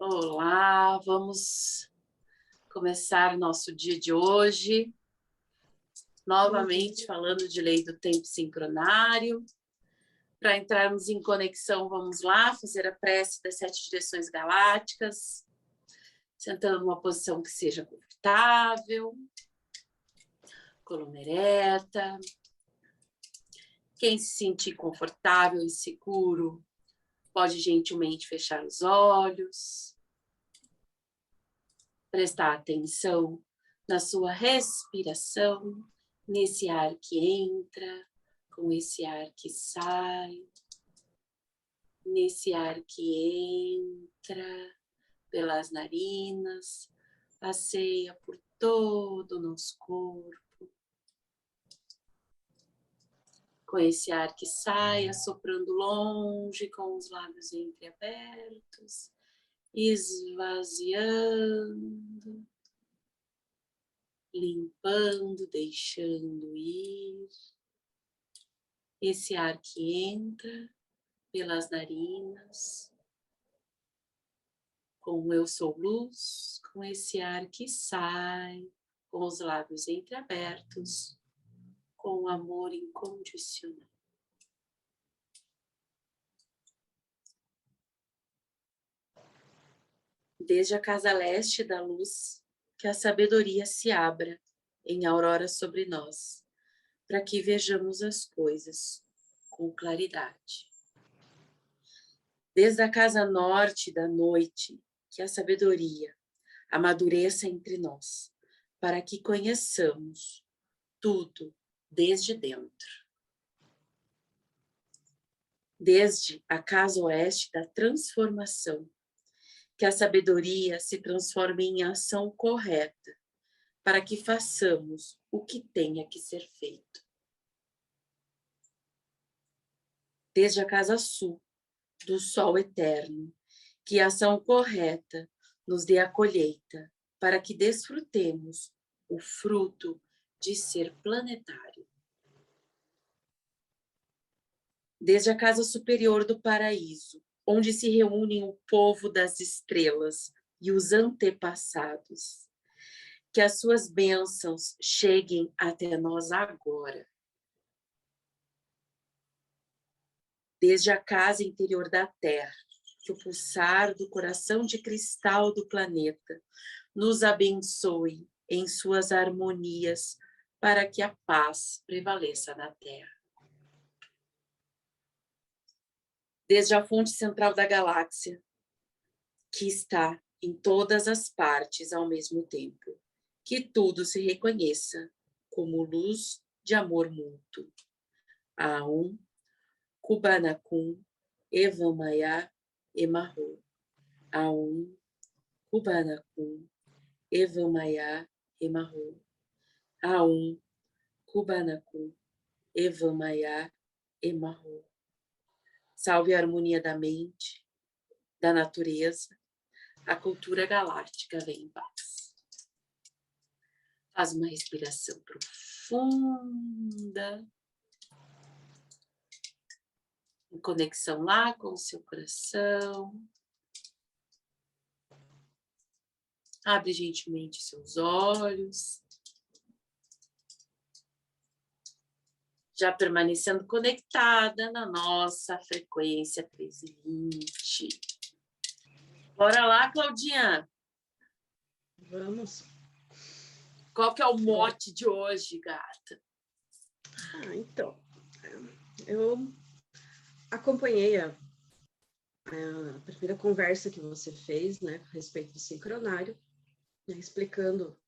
Olá, vamos começar nosso dia de hoje, novamente falando de lei do tempo sincronário. Para entrarmos em conexão, vamos lá, fazer a prece das 7 direções galácticas, sentando numa posição que seja confortável, coluna ereta. Quem se sentir confortável e seguro, pode gentilmente fechar os olhos, prestar atenção na sua respiração, nesse ar que entra, com esse ar que sai, nesse ar que entra pelas narinas, passeia por todo o nosso corpo, com esse ar que sai, assoprando longe, com os lábios entreabertos, esvaziando, limpando, deixando ir. Esse ar que entra pelas narinas, com o eu sou luz, com esse ar que sai, com os lábios entreabertos, com o amor incondicional. Desde a casa leste da luz, que a sabedoria se abra em aurora sobre nós, para que vejamos as coisas com claridade. Desde a casa norte da noite, que a sabedoria amadureça entre nós, para que conheçamos tudo desde dentro. Desde a casa oeste da transformação, que a sabedoria se transforme em ação correta, para que façamos o que tenha que ser feito. Desde a casa sul, do sol eterno, que a ação correta nos dê a colheita, para que desfrutemos o fruto de ser planetário. Desde a casa superior do paraíso, onde se reúnem o povo das estrelas e os antepassados, que as suas bênçãos cheguem até nós agora. Desde a casa interior da Terra, que o pulsar do coração de cristal do planeta nos abençoe em suas harmonias, para que a paz prevaleça na Terra. Desde a fonte central da galáxia, que está em todas as partes ao mesmo tempo, que tudo se reconheça como luz de amor mútuo. Aum, Kubanakum, Evamaya, Emarro. Aum, Kubanakum, Evamaya, Emarro. Aum, Kubanakum, Evamaya, Emarro. Salve a harmonia da mente, da natureza, a cultura galáctica vem em paz. Faz uma respiração profunda, em conexão lá com o seu coração. Abre gentilmente seus olhos. Já permanecendo conectada na nossa frequência 1320. Bora lá, Claudinha. Vamos. Qual que é o mote de hoje, gata? Então, eu acompanhei a primeira conversa que você fez, né, a respeito do sincronário, né, explicando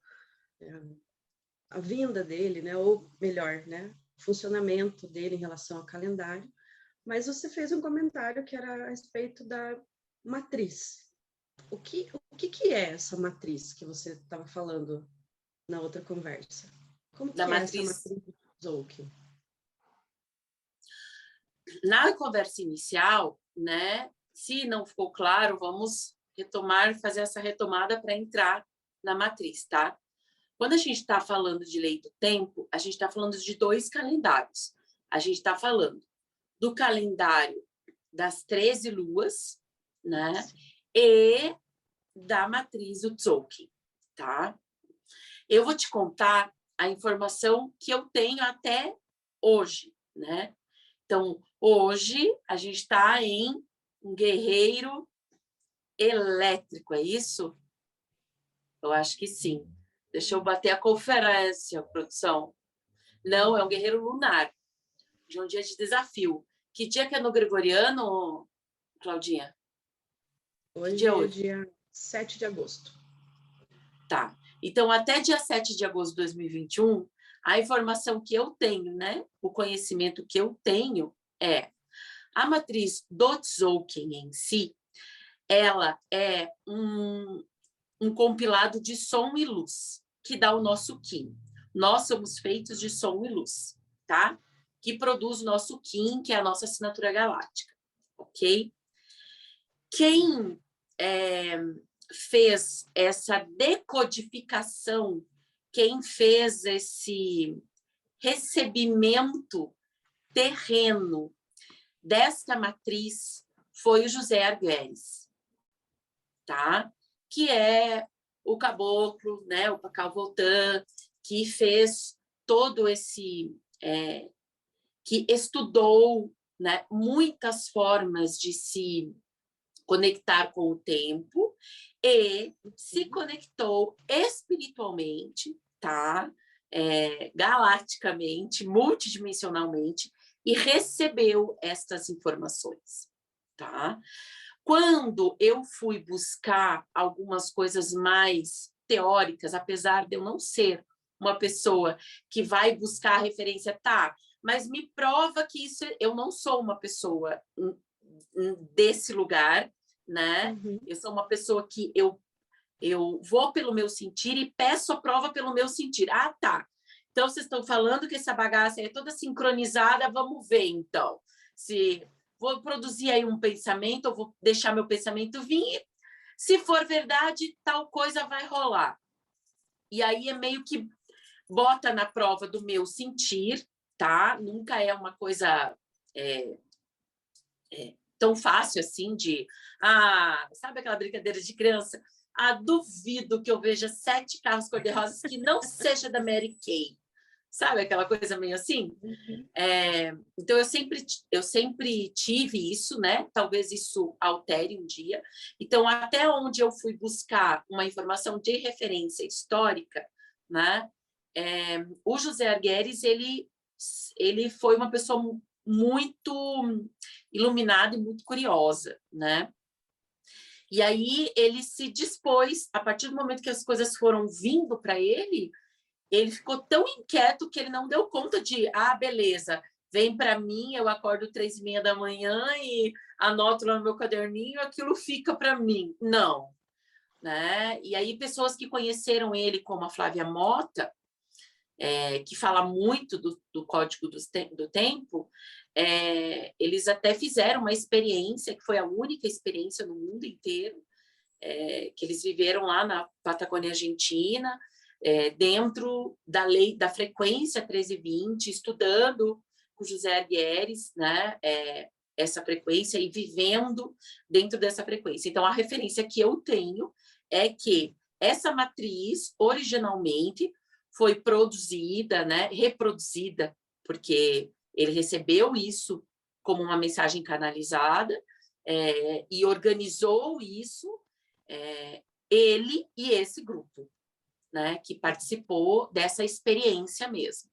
a vinda dele, né, ou melhor, né, o funcionamento dele em relação ao calendário, mas você fez um comentário que era a respeito da matriz. O que é essa matriz que você estava falando na outra conversa? Como que é essa matriz de Tzolk'in? Na conversa inicial, né, se não ficou claro, vamos retomar, fazer essa retomada para entrar na matriz, tá? Quando a gente está falando de lei do tempo, a gente está falando de 2 calendários. A gente está falando do calendário das 13 luas, né? E da matriz do Tzolk'in, tá? Eu vou te contar a informação que eu tenho até hoje, né? Então, hoje a gente está em um guerreiro elétrico, é isso? Eu acho que sim. Deixa eu bater a conferência, produção. Não, é um guerreiro lunar. De um dia de desafio. Que dia que é no gregoriano, Claudinha? Que dia é Hoje é hoje? dia 7 de agosto. Tá. Então, até dia 7 de agosto de 2021, a informação que eu tenho, né? O conhecimento que eu tenho é a matriz do Tzolk'in em si, ela é um compilado de som e luz, que dá o nosso Qin. Nós somos feitos de som e luz, tá? Que produz o nosso Qin, que é a nossa assinatura galáctica, ok? Quem fez essa decodificação, quem fez esse recebimento terreno desta matriz foi o José Arguelles, tá? Que é o caboclo, né, o Pacal Voltan, que fez todo esse... que estudou, né, muitas formas de se conectar com o tempo e se conectou espiritualmente, tá? Galacticamente, multidimensionalmente, e recebeu estas informações, tá? Quando eu fui buscar algumas coisas mais teóricas, apesar de eu não ser uma pessoa que vai buscar a referência, tá, mas me prova que isso, eu não sou uma pessoa desse lugar, né? Uhum. Eu sou uma pessoa que eu vou pelo meu sentir e peço a prova pelo meu sentir. Ah, tá. Então, vocês estão falando que essa bagaça é toda sincronizada, vamos ver, então. Se vou produzir aí um pensamento, eu vou deixar meu pensamento vir, se for verdade, tal coisa vai rolar. E aí é meio que bota na prova do meu sentir, tá? Nunca é uma coisa tão fácil assim de... sabe aquela brincadeira de criança? Duvido que eu veja 7 carros cor-de-rosas que não seja da Mary Kay. Sabe aquela coisa meio assim? Uhum. Então, eu sempre tive isso, né? Talvez isso altere um dia. Então, até onde eu fui buscar uma informação de referência histórica, né? O José Arguelles, ele foi uma pessoa muito iluminada e muito curiosa, né? E aí ele se dispôs, a partir do momento que as coisas foram vindo para ele ficou tão inquieto que ele não deu conta de, beleza, vem para mim, eu acordo 3h30 da manhã e anoto lá no meu caderninho, aquilo fica para mim. Não. Né? E aí pessoas que conheceram ele, como a Flávia Mota, que fala muito do Código do Tempo, eles até fizeram uma experiência, que foi a única experiência no mundo inteiro, que eles viveram lá na Patagônia Argentina, dentro da lei da frequência 1320, estudando com José Arguelles, né, essa frequência e vivendo dentro dessa frequência. Então, a referência que eu tenho é que essa matriz, originalmente, foi produzida, né, reproduzida, porque ele recebeu isso como uma mensagem canalizada e organizou isso, ele e esse grupo, né, que participou dessa experiência mesmo,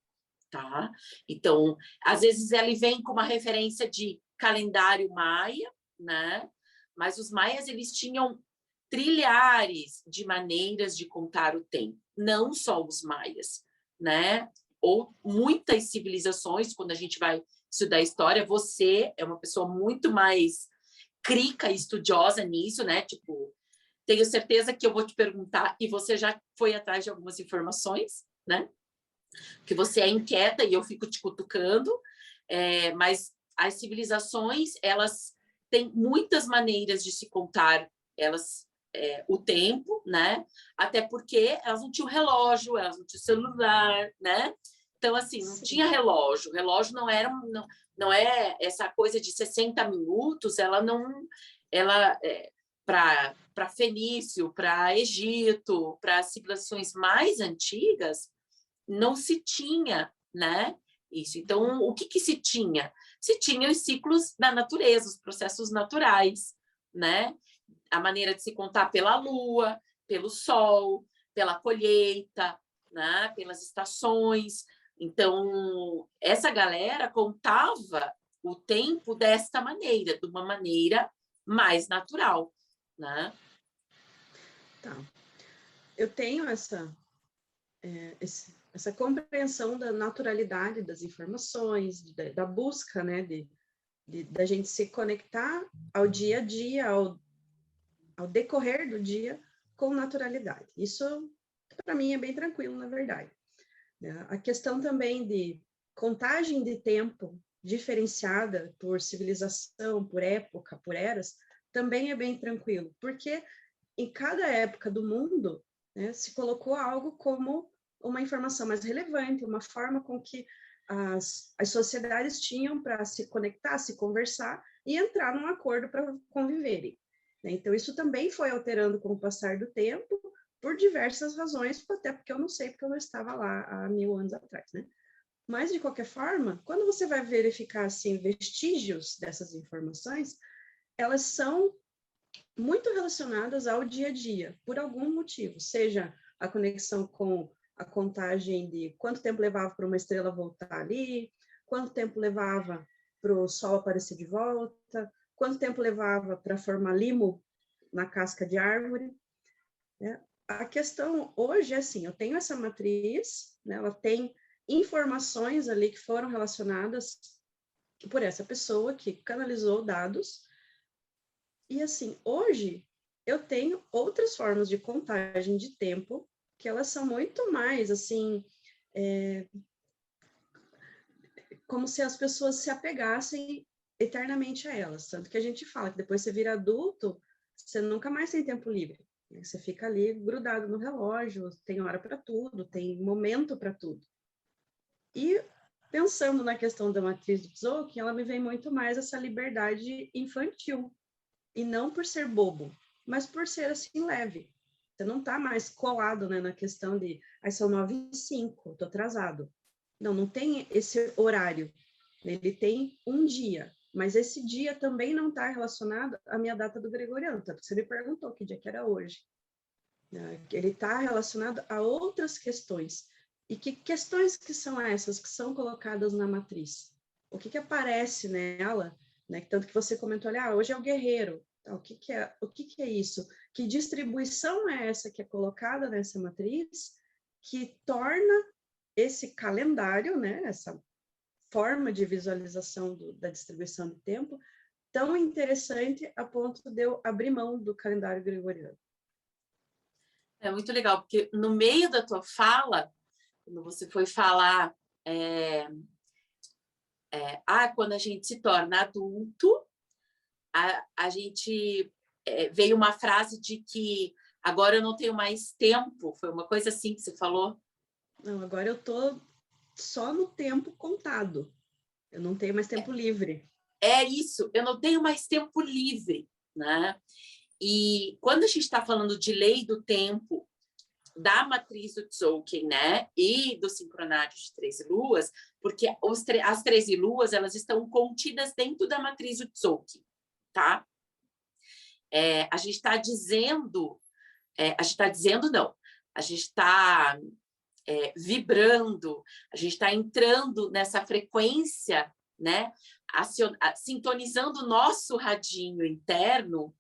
tá? Então, às vezes ele vem com uma referência de calendário maia, né? Mas os maias, eles tinham trilhares de maneiras de contar o tempo, não só os maias, né? Ou muitas civilizações, quando a gente vai estudar história, você é uma pessoa muito mais crica e estudiosa nisso, né? Tipo, tenho certeza que eu vou te perguntar e você já foi atrás de algumas informações, né? Que você é inquieta e eu fico te cutucando, mas as civilizações, elas têm muitas maneiras de se contar o tempo, né? Até porque elas não tinham relógio, elas não tinham celular, né? Então, assim, não tinha relógio. O relógio não é essa coisa de 60 minutos, ela não... para fenício, para Egito, para civilizações mais antigas, não se tinha, né? Isso. Então, o que se tinha? Se tinha os ciclos da natureza, os processos naturais, né? A maneira de se contar pela lua, pelo sol, pela colheita, né? Pelas estações. Então, essa galera contava o tempo desta maneira, de uma maneira mais natural, né? Tá. Eu tenho essa compreensão da naturalidade das informações, da busca, né, da gente se conectar ao dia a dia, ao decorrer do dia com naturalidade. Isso, para mim, é bem tranquilo, na verdade. A questão também de contagem de tempo diferenciada por civilização, por época, por eras, também é bem tranquilo, porque em cada época do mundo, né, se colocou algo como uma informação mais relevante, uma forma com que as sociedades tinham para se conectar, se conversar e entrar num acordo para conviverem. Então, isso também foi alterando com o passar do tempo, por diversas razões, até porque eu não sei, porque eu não estava lá há 1000 anos atrás, né? Mas, de qualquer forma, quando você vai verificar, assim, vestígios dessas informações, elas são muito relacionadas ao dia a dia, por algum motivo, seja a conexão com a contagem de quanto tempo levava para uma estrela voltar ali, quanto tempo levava para o sol aparecer de volta, quanto tempo levava para formar limo na casca de árvore, né? A questão hoje é assim, eu tenho essa matriz, né, ela tem informações ali que foram relacionadas por essa pessoa que canalizou dados, e assim, hoje eu tenho outras formas de contagem de tempo que elas são muito mais, assim, como se as pessoas se apegassem eternamente a elas. Tanto que a gente fala que depois você vira adulto, você nunca mais tem tempo livre. Você fica ali grudado no relógio, tem hora para tudo, tem momento para tudo. E pensando na questão da matriz do Tzolk'in, ela me vem muito mais essa liberdade infantil. E não por ser bobo, mas por ser assim leve. Você não está mais colado, né, na questão de são 9h05, estou atrasado. Não tem esse horário. Ele tem um dia, mas esse dia também não está relacionado à minha data do gregoriano. Tanto que você me perguntou que dia que era hoje. Ele está relacionado a outras questões. E que questões que são essas que são colocadas na matriz? O que aparece nela? Né? Tanto que você comentou, olha, hoje é o guerreiro. Então, o que é isso? Que distribuição é essa que é colocada nessa matriz que torna esse calendário, né, essa forma de visualização da distribuição do tempo, tão interessante a ponto de eu abrir mão do calendário gregoriano? É muito legal, porque no meio da tua fala, quando você foi falar quando a gente se torna adulto, a gente veio uma frase de que agora eu não tenho mais tempo, foi uma coisa assim que você falou? Não, agora eu estou só no tempo contado, eu não tenho mais tempo livre. É isso, eu não tenho mais tempo livre, né? E quando a gente está falando de lei do tempo, da matriz do Tzolk'in, né, e do sincronário de 13 luas, porque as 13 luas, elas estão contidas dentro da matriz do Tzolk'in, tá? A gente está dizendo, não, a gente está vibrando, a gente está entrando nessa frequência, né, sintonizando o nosso radinho interno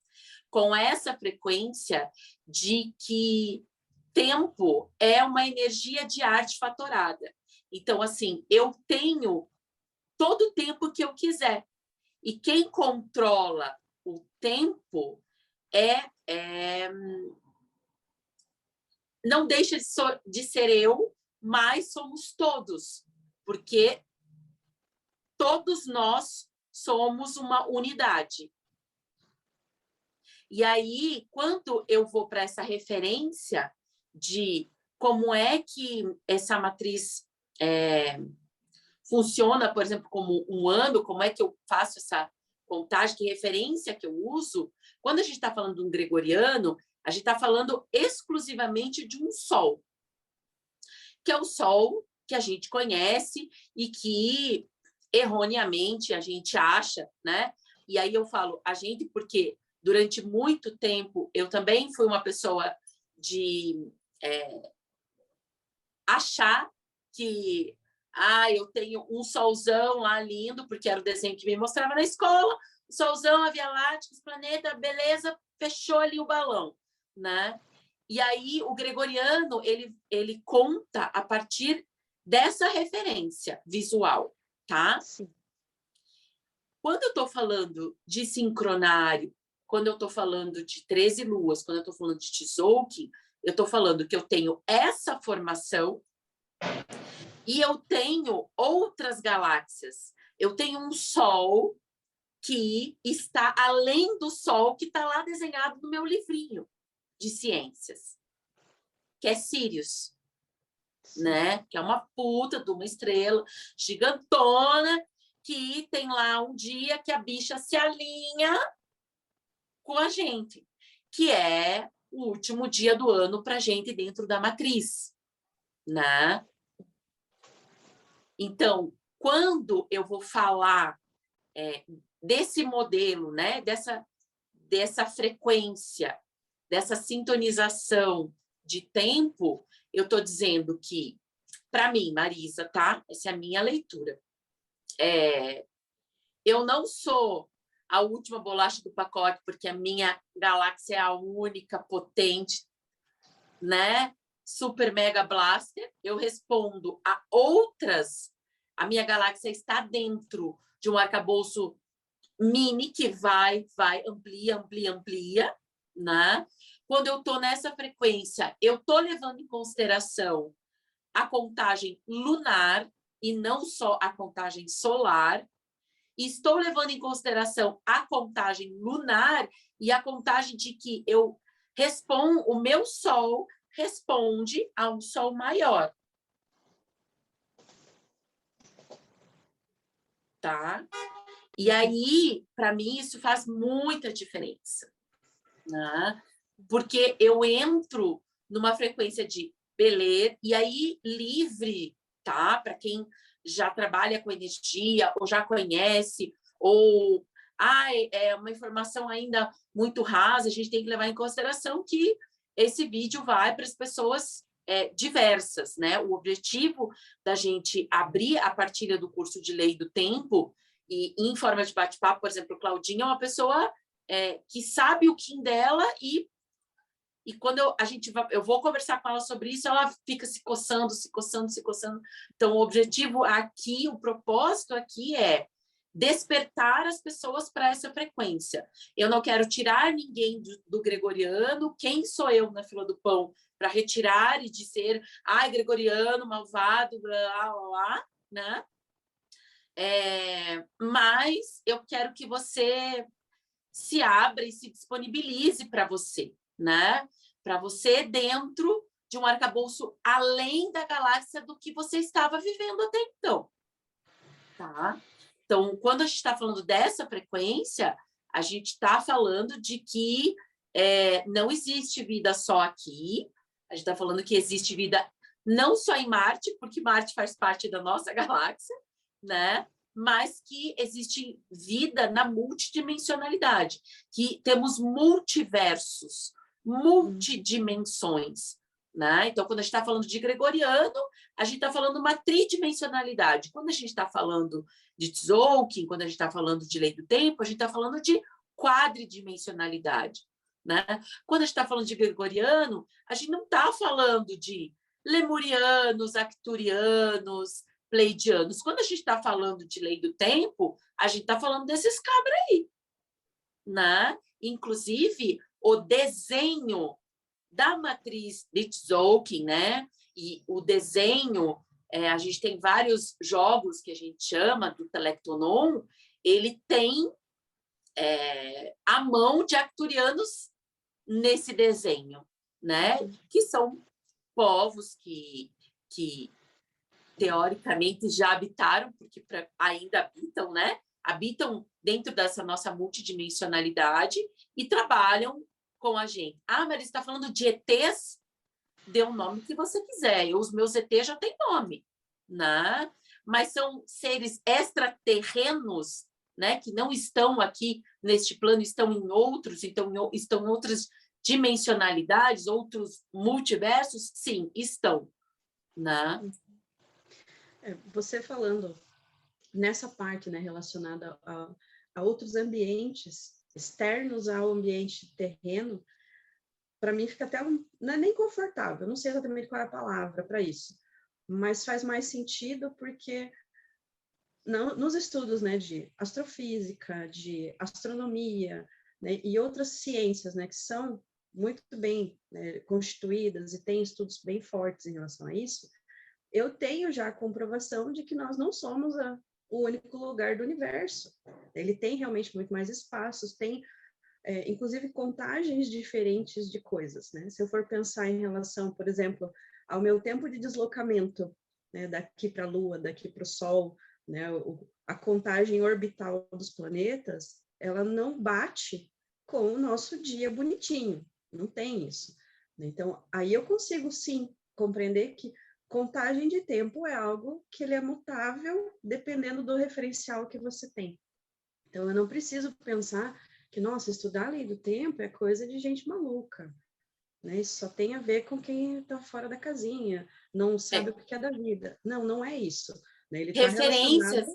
com essa frequência de que tempo é uma energia de arte fatorada. Então, assim, eu tenho todo o tempo que eu quiser. E quem controla o tempo não deixa de ser eu, mas somos todos, porque todos nós somos uma unidade. E aí, quando eu vou para essa referência de como é que essa matriz funciona, por exemplo, como um ano, como é que eu faço contagem, que referência que eu uso, quando a gente está falando de um gregoriano, a gente está falando exclusivamente de um sol, que é o sol que a gente conhece e que erroneamente a gente acha, né? E aí eu falo a gente porque durante muito tempo eu também fui uma pessoa de achar que eu tenho um solzão lá lindo, porque era o desenho que me mostrava na escola, o solzão, a Via Láctea, os planetas, beleza, fechou ali o balão, né? E aí o gregoriano, ele conta a partir dessa referência visual, tá? Sim. Quando eu estou falando de sincronário, quando eu estou falando de 13 luas, quando eu estou falando de Tzolk'in, eu estou falando que eu tenho essa formação e eu tenho outras galáxias. Eu tenho um Sol que está além do Sol que está lá desenhado no meu livrinho de ciências, que é Sirius, né? Que é uma puta de uma estrela gigantona que tem lá um dia que a bicha se alinha com a gente, que é o último dia do ano para a gente dentro da matriz, né? Então, quando eu vou falar desse modelo, né? Dessa frequência, dessa sintonização de tempo, eu estou dizendo que, para mim, Marisa, tá? Essa é a minha leitura. Eu não sou a última bolacha do pacote, porque a minha galáxia é a única potente, né? Super mega blaster. Eu respondo a outras. A minha galáxia está dentro de um arcabouço mini que vai, amplia, né? Quando eu estou nessa frequência, eu estou levando em consideração a contagem lunar e não só a contagem solar. E estou levando em consideração a contagem lunar e a contagem de que eu respondo, o meu Sol responde a um Sol maior. Tá? E aí, para mim, isso faz muita diferença, né? Porque eu entro numa frequência de beleza, e aí livre, tá? Para quem já trabalha com energia, ou já conhece, ou é uma informação ainda muito rasa, a gente tem que levar em consideração que esse vídeo vai para as pessoas diversas, né? O objetivo da gente abrir a partilha do curso de Lei do Tempo e em forma de bate-papo, por exemplo, Claudinha é uma pessoa que sabe o Kim dela e quando eu vou conversar com ela sobre isso, ela fica se coçando. Então, o objetivo aqui, o propósito aqui é despertar as pessoas para essa frequência. Eu não quero tirar ninguém do gregoriano. Quem sou eu na fila do pão para retirar e dizer, gregoriano, malvado, blá, blá, blá, né? Mas eu quero que você se abra e se disponibilize para você, né? Para você dentro de um arcabouço além da galáxia do que você estava vivendo até então, tá? Então, quando a gente está falando dessa frequência, a gente está falando de que não existe vida só aqui, a gente está falando que existe vida não só em Marte, porque Marte faz parte da nossa galáxia, né? Mas que existe vida na multidimensionalidade, que temos multiversos, multidimensões, né? Então, quando a gente está falando de gregoriano, a gente está falando uma tridimensionalidade. Quando a gente está falando de Tzolk'in, quando a gente está falando de Lei do Tempo, a gente está falando de quadridimensionalidade, né? Quando a gente está falando de gregoriano, a gente não está falando de lemurianos, arcturianos, pleidianos. Quando a gente está falando de Lei do Tempo, a gente está falando desses cabras aí, né? Inclusive, o desenho da matriz de Tzolk'in, né? E o desenho, a gente tem vários jogos que a gente chama do Telectonon, ele tem a mão de arcturianos nesse desenho, né? Que são povos que teoricamente já habitaram, porque ainda habitam, né? Habitam dentro dessa nossa multidimensionalidade e trabalham com a gente. Ah, mas você está falando de ETs? Dê o nome que você quiser. Os meus ETs já têm nome, né? Mas são seres extraterrenos, né? Que não estão aqui neste plano, estão em outros, então estão em outras dimensionalidades, outros multiversos? Sim, estão, né? Você falando nessa parte, né, relacionada a outros ambientes externos ao ambiente terreno, para mim fica até, não é nem confortável, não sei exatamente qual é a palavra para isso, mas faz mais sentido porque nos estudos, né, de astrofísica, de astronomia, né, e outras ciências, né, que são muito bem, né, constituídas e têm estudos bem fortes em relação a isso, eu tenho já a comprovação de que nós não somos o único lugar do universo. Ele tem realmente muito mais espaços, tem, inclusive, contagens diferentes de coisas, né? Se eu for pensar em relação, por exemplo, ao meu tempo de deslocamento, né, daqui para a Lua, daqui para o Sol, né, a contagem orbital dos planetas, ela não bate com o nosso dia bonitinho, não tem isso. Então, aí eu consigo, sim, compreender que contagem de tempo é algo que ele é mutável dependendo do referencial que você tem. Então, eu não preciso pensar que, nossa, estudar a lei do tempo é coisa de gente maluca, né? Isso só tem a ver com quem está fora da casinha, não sabe o que é da vida. Não, não é isso, né? Ele está Referências,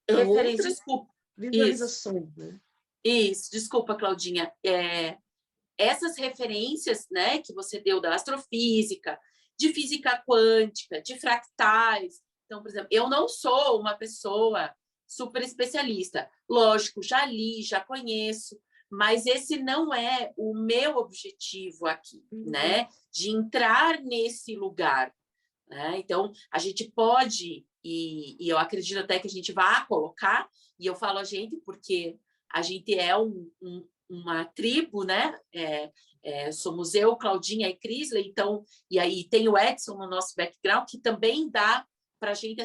relacionado a outras desculpa, visualizações, né? isso, desculpa, Claudinha, essas referências, né, que você deu da astrofísica, de física quântica, de fractais. Então, por exemplo, eu não sou uma pessoa super especialista. Lógico, já li, já conheço, mas esse não é o meu objetivo aqui, né? De entrar nesse lugar, né? Então, a gente pode, e eu acredito até que a gente vá colocar, e eu falo a gente porque a gente é uma tribo, né? Somos eu, Claudinha e Crisley, então, e aí tem o Edson no nosso background, que também dá para a gente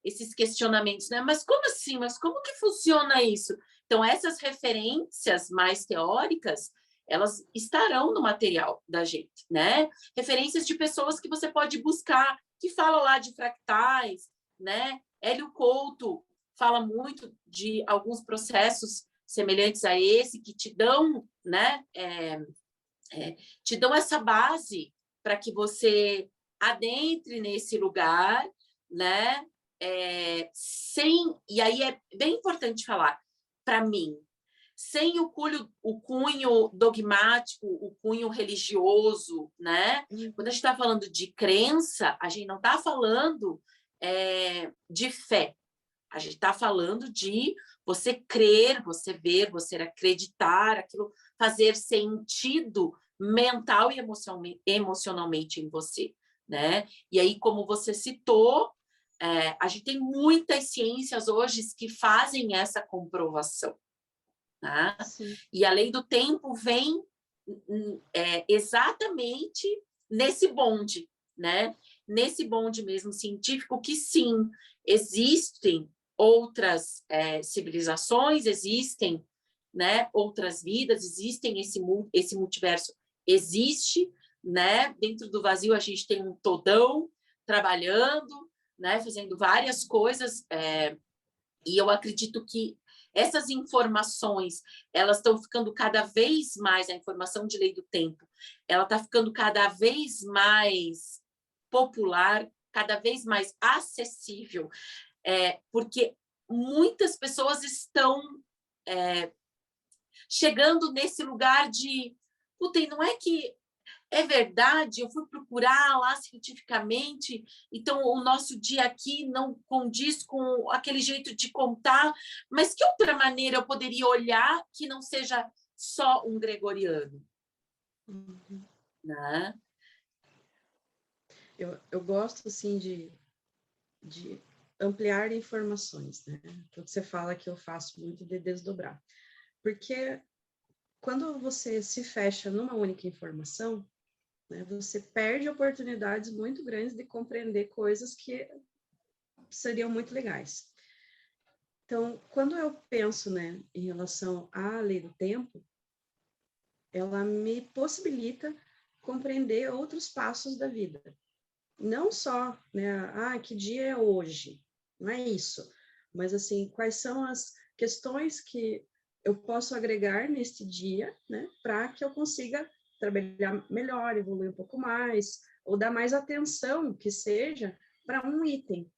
esses questionamentos, né? Mas como assim? Mas como que funciona isso? Então, essas referências mais teóricas, elas estarão no material da gente, né? Referências de pessoas que você pode buscar, que falam lá de fractais, né? Hélio Couto fala muito de alguns processos semelhantes a esse, que te dão, né? Te dão essa base para que você adentre nesse lugar, né? E aí é bem importante falar, para mim, sem o cunho dogmático, o cunho religioso, né? Quando a gente está falando de crença, a gente não está falando de fé. A gente está falando de você crer, você ver, você acreditar, aquilo fazer sentido mental e emocionalmente em você, né? E aí, como você citou, a gente tem muitas ciências hoje que fazem essa comprovação, né? E a lei do tempo vem exatamente nesse bonde, né? Nesse bonde mesmo científico que sim, existem outras civilizações, existem, né, outras vidas, existem esse multiverso, existe, né? Dentro do vazio a gente tem um todão trabalhando, né, fazendo várias coisas, e eu acredito que essas informações, elas estão ficando cada vez mais, a informação de lei do tempo, ela está ficando cada vez mais popular, cada vez mais acessível, porque muitas pessoas estão chegando nesse lugar de, puta, não é que é verdade, eu fui procurar lá cientificamente, então o nosso dia aqui não condiz com aquele jeito de contar, mas que outra maneira eu poderia olhar que não seja só um gregoriano? Né? Eu gosto, assim, de ampliar informações, né? O que você fala que eu faço muito de desdobrar. Porque quando você se fecha numa única informação, né, você perde oportunidades muito grandes de compreender coisas que seriam muito legais. Então, quando eu penso, né, em relação à lei do tempo, ela me possibilita compreender outros passos da vida. Não só, né, que dia é hoje? Não é isso. Mas, assim, quais são as questões que eu posso agregar neste dia, né, para que eu consiga trabalhar melhor, evoluir um pouco mais, ou dar mais atenção, que seja, para um item.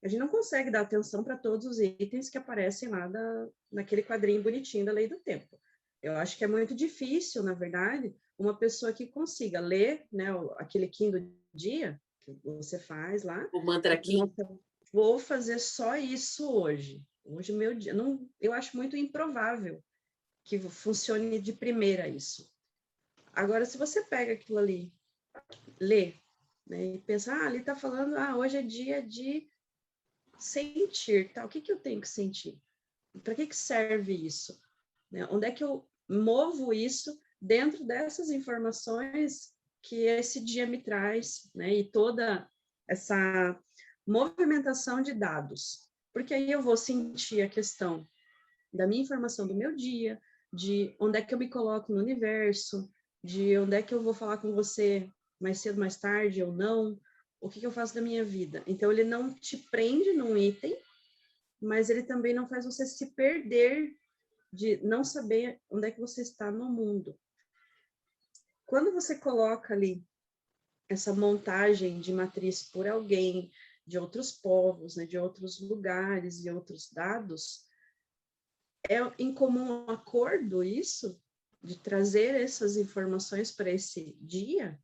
A gente não consegue dar atenção para todos os itens que aparecem lá naquele quadrinho bonitinho da Lei do Tempo. Eu acho que é muito difícil, na verdade, uma pessoa que consiga ler, né, aquele Kim do dia, que você faz lá, O mantra Kim. Nossa, vou fazer só isso hoje. Hoje, meu dia. Não, eu acho muito improvável que funcione de primeira isso. Agora, se você pega aquilo ali, lê, né, e pensa, ali está falando, hoje é dia de sentir, tá? O que que eu tenho que sentir? Para que serve isso? Né? Onde é que eu movo isso dentro dessas informações que esse dia me traz, né? E toda essa movimentação de dados. Porque aí eu vou sentir a questão da minha informação do meu dia, de onde é que eu me coloco no universo, de onde é que eu vou falar com você mais cedo, mais tarde ou não, o que eu faço da minha vida. Então, ele não te prende num item, mas ele também não faz você se perder de não saber onde é que você está no mundo. Quando você coloca ali essa montagem de matriz por alguém, de outros povos, né, de outros lugares e outros dados, é em comum acordo isso, de trazer essas informações para esse dia,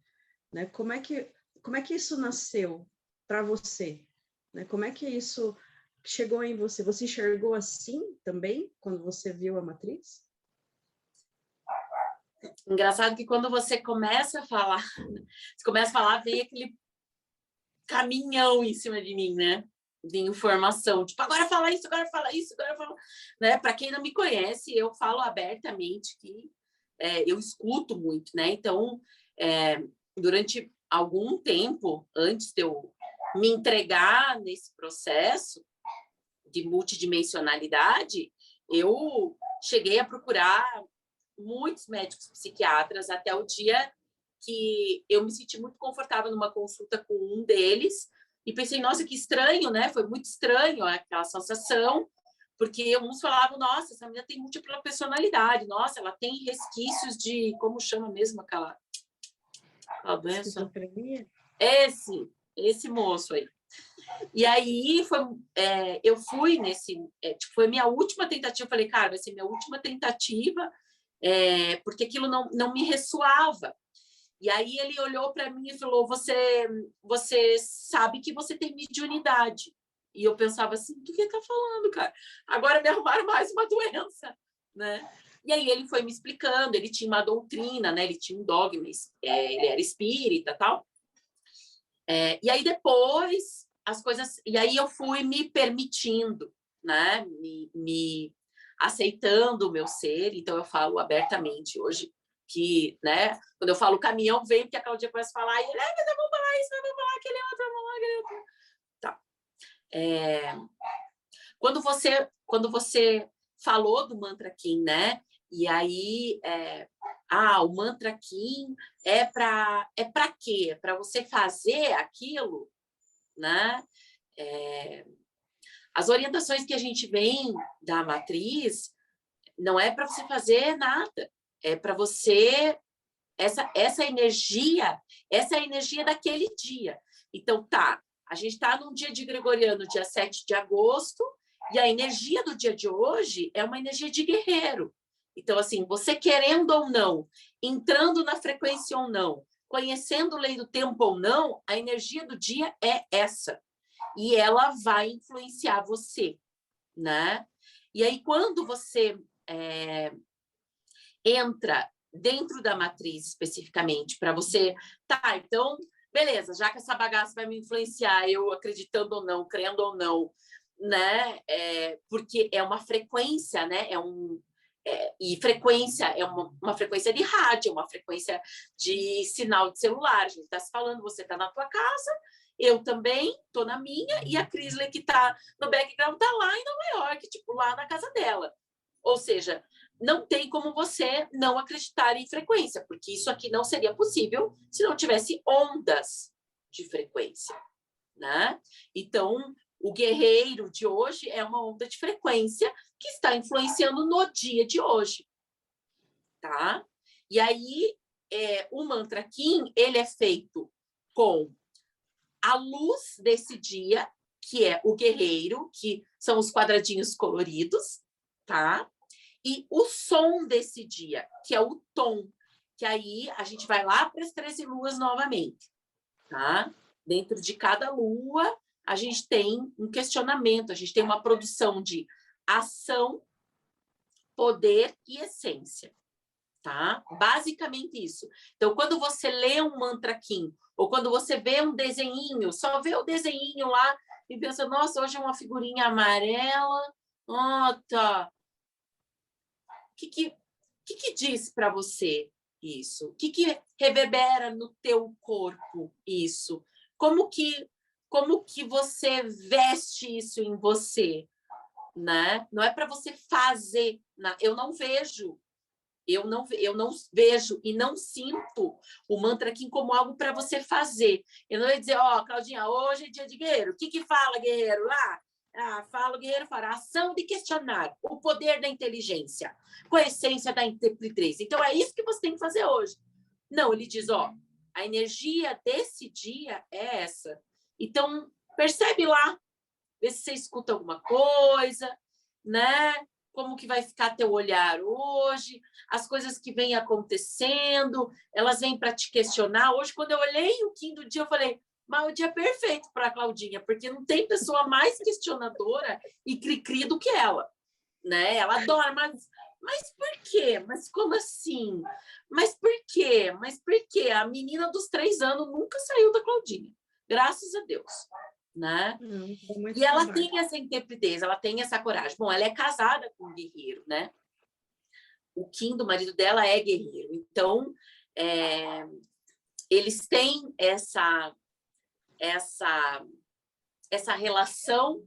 né? Como é que isso nasceu para você? Né? Como é que isso chegou em você? Você enxergou assim também, quando você viu a matriz? Engraçado que quando você começa a falar, vem aquele caminhão em cima de mim, né? De informação, tipo, agora fala isso, agora fala isso, agora fala, né? Para quem não me conhece, eu falo abertamente que eu escuto muito, né? Então, durante algum tempo, antes de eu me entregar nesse processo de multidimensionalidade, eu cheguei a procurar muitos médicos psiquiatras até o dia que eu me senti muito confortável numa consulta com um deles e pensei, nossa, que estranho, né? Foi muito estranho aquela sensação, porque uns falavam, nossa, essa menina tem múltipla personalidade, nossa, ela tem resquícios de, como chama mesmo aquela doença? Esquizofrenia? Esse moço aí. E aí eu fui nesse, foi minha última tentativa, eu falei, cara, vai ser minha última tentativa, porque aquilo não me ressoava. E aí ele olhou para mim e falou, você sabe que você tem mediunidade. E eu pensava assim, do que tá falando, cara? Agora me arrumaram mais uma doença, né? E aí ele foi me explicando, ele tinha uma doutrina, né? Ele tinha um dogma, ele era espírita, tal. E aí depois as coisas, e aí eu fui me permitindo, né? Me aceitando o meu ser. Então eu falo abertamente hoje que, né? Quando eu falo caminhão, vem porque a Claudia começa a falar, e ele, mas eu vou falar isso, eu vou falar aquele outro, eu vou falar aquele outro. Tá. Quando você falou do mantra Kim, né? E aí, o mantra Kim é para quê? É para você fazer aquilo, né? As orientações que a gente vem da matriz não é para você fazer nada, é para você essa energia, essa é a energia daquele dia. Então, a gente está num dia de gregoriano, dia 7 de agosto, e a energia do dia de hoje é uma energia de guerreiro. Então, assim, você querendo ou não, entrando na frequência ou não, conhecendo a lei do tempo ou não, a energia do dia é essa. E ela vai influenciar você, né? E aí, quando você entra dentro da matriz especificamente, para você, então, beleza, já que essa bagaça vai me influenciar, eu acreditando ou não, crendo ou não, né? Porque é uma frequência, né? E frequência é uma frequência de rádio, uma frequência de sinal de celular. A gente está se falando, você está na tua casa, eu também estou na minha, e a Crisley, que está no background, está lá em Nova York, te lá na casa dela. Ou seja, não tem como você não acreditar em frequência, porque isso aqui não seria possível se não tivesse ondas de frequência, né? Então, o guerreiro de hoje é uma onda de frequência que está influenciando no dia de hoje, tá? E aí, o mantra Kim, ele é feito com a luz desse dia, que é o guerreiro, que são os quadradinhos coloridos, tá? E o som desse dia, que é o tom, que aí a gente vai lá para as 13 luas novamente, tá? Dentro de cada lua, a gente tem um questionamento, a gente tem uma produção de ação, poder e essência, tá? Basicamente isso. Então, quando você lê um mantra Kim, ou quando você vê um desenhinho, só vê o desenhinho lá e pensa, nossa, hoje é uma figurinha amarela, tá. O que diz para você isso? O que reverbera no teu corpo isso? Como que você veste isso em você, né? Não é para você fazer, eu não vejo e não sinto o mantra aqui como algo para você fazer. Eu não ia dizer, Claudinha, hoje é dia de guerreiro. O que fala, guerreiro, lá? Fala o guerreiro, fala ação de questionar, o poder da inteligência, com a essência da interpretação. Então, é isso que você tem que fazer hoje. Não, ele diz, a energia desse dia é essa. Então, percebe lá, vê se você escuta alguma coisa, né? Como que vai ficar teu olhar hoje, as coisas que vêm acontecendo, elas vêm para te questionar. Hoje, quando eu olhei o Kim do dia, eu falei, mas o dia é perfeito para a Claudinha, porque não tem pessoa mais questionadora e cri-cri do que ela, né? Ela adora, mas por quê? Mas como assim? Mas por quê? Mas por quê? A menina dos 3 anos nunca saiu da Claudinha, graças a Deus, né? E ela tem essa intrepidez, ela tem essa coragem. Bom, ela é casada com um guerreiro, né? O Kim, do marido dela, é guerreiro. Então, eles têm essa relação,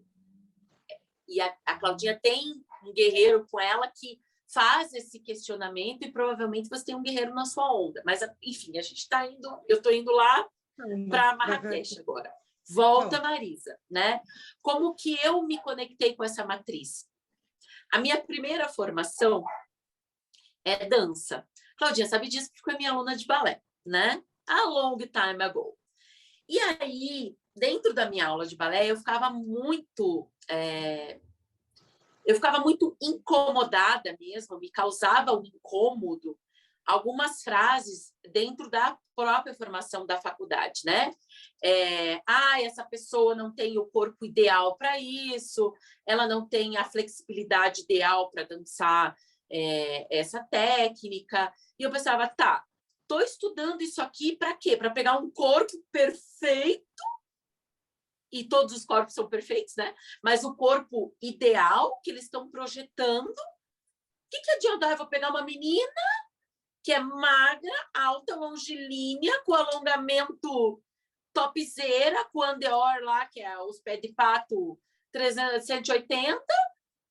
e a Claudinha tem um guerreiro com ela que faz esse questionamento e provavelmente você tem um guerreiro na sua onda. Mas, enfim, a gente está indo, eu estou indo lá para Marrakech agora. Volta, Marisa, né? Como que eu me conectei com essa matriz? A minha primeira formação é dança. Claudinha sabe disso porque foi minha aluna de balé, né? A long time ago. E aí, dentro da minha aula de balé, eu ficava muito incomodada mesmo, me causava um incômodo algumas frases dentro da própria formação da faculdade, né? Essa pessoa não tem o corpo ideal para isso, ela não tem a flexibilidade ideal para dançar essa técnica. E eu pensava, tá, estou estudando isso aqui para quê? Para pegar um corpo perfeito, e todos os corpos são perfeitos, né? Mas o corpo ideal que eles estão projetando, o que adianta? Eu vou pegar uma menina que é magra, alta, longilínea, com alongamento topzera, com andeor lá, que é os pés de pato 180.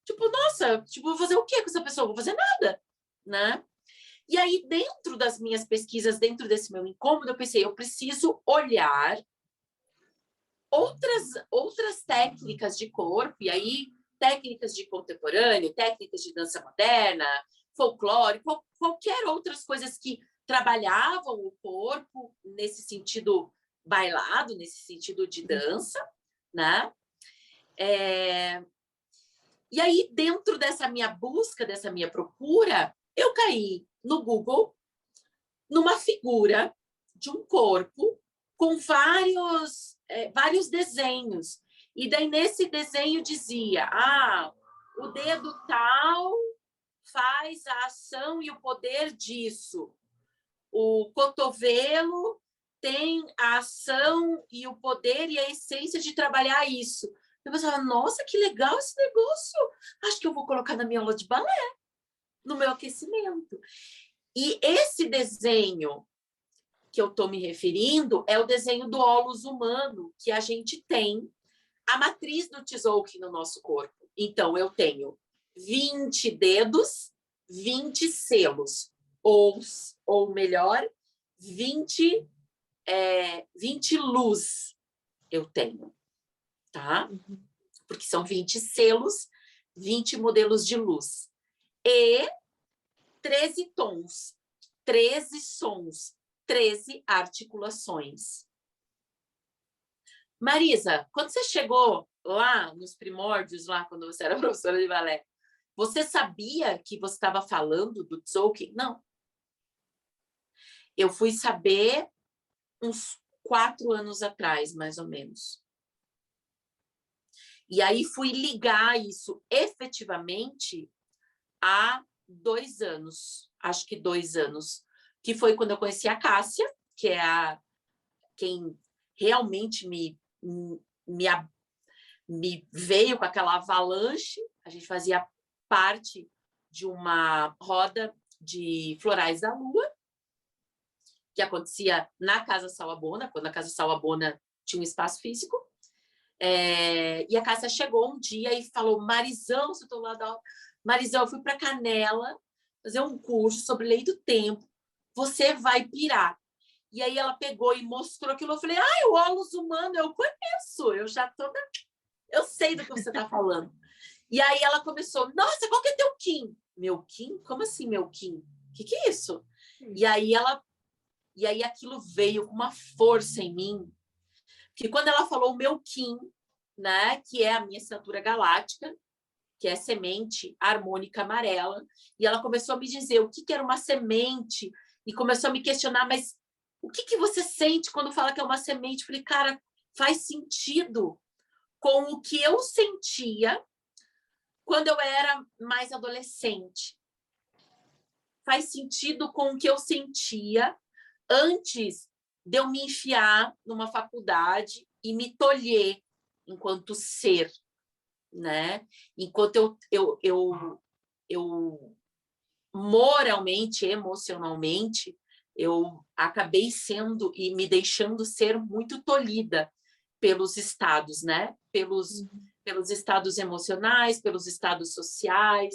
Tipo, nossa, vou fazer o quê com essa pessoa? Vou fazer nada, né? E aí, dentro das minhas pesquisas, dentro desse meu incômodo, eu pensei, eu preciso olhar outras técnicas de corpo, e aí técnicas de contemporâneo, técnicas de dança moderna, folclore, qualquer outras coisas que trabalhavam o corpo nesse sentido bailado, nesse sentido de dança, né? E aí, dentro dessa minha busca, dessa minha procura, eu caí no Google numa figura de um corpo com vários desenhos. E daí, nesse desenho, dizia, o dedo tal faz a ação e o poder disso. O cotovelo tem a ação e o poder e a essência de trabalhar isso. Eu pensava, nossa, que legal esse negócio. Acho que eu vou colocar na minha aula de balé, no meu aquecimento. E esse desenho que eu estou me referindo é o desenho do holus humano, que a gente tem a matriz do Tzolk'in no nosso corpo. Então, eu tenho 20 dedos, 20 selos, ou melhor, 20 luz eu tenho, tá? Porque são 20 selos, 20 modelos de luz. E 13 tons, 13 sons, 13 articulações. Marisa, quando você chegou lá nos primórdios, lá quando você era professora de balé, você sabia que você estava falando do Tzolk'in? Não. Eu fui saber uns 4 anos atrás, mais ou menos. E aí fui ligar isso efetivamente há 2 anos, acho que 2 anos, que foi quando eu conheci a Cássia, que é quem realmente me veio com aquela avalanche. A gente fazia parte de uma roda de florais da lua, que acontecia na Casa Sawabona, quando a Casa Sawabona tinha um espaço físico. E a Cássia chegou um dia e falou: Marisão, se eu estou lá da aula, Marisão, eu fui para Canela fazer um curso sobre lei do tempo, você vai pirar. E aí ela pegou e mostrou aquilo. Eu falei: o Holus humano eu conheço, eu sei do que você está falando. E aí ela começou: nossa, qual que é teu Kim? Meu Kim? Como assim meu Kim? O que é isso? E aí aquilo veio com uma força em mim, que quando ela falou o meu Kim, né, que é a minha assinatura galáctica, que é semente harmônica amarela, e ela começou a me dizer o que era uma semente, e começou a me questionar: mas o que você sente quando fala que é uma semente? Eu falei: cara, faz sentido com o que eu sentia quando eu era mais adolescente. Faz sentido com o que eu sentia antes de eu me enfiar numa faculdade e me tolher enquanto ser, né? Enquanto eu moralmente, emocionalmente, eu acabei sendo e me deixando ser muito tolhida pelos estados, né? Pelos estados emocionais, pelos estados sociais.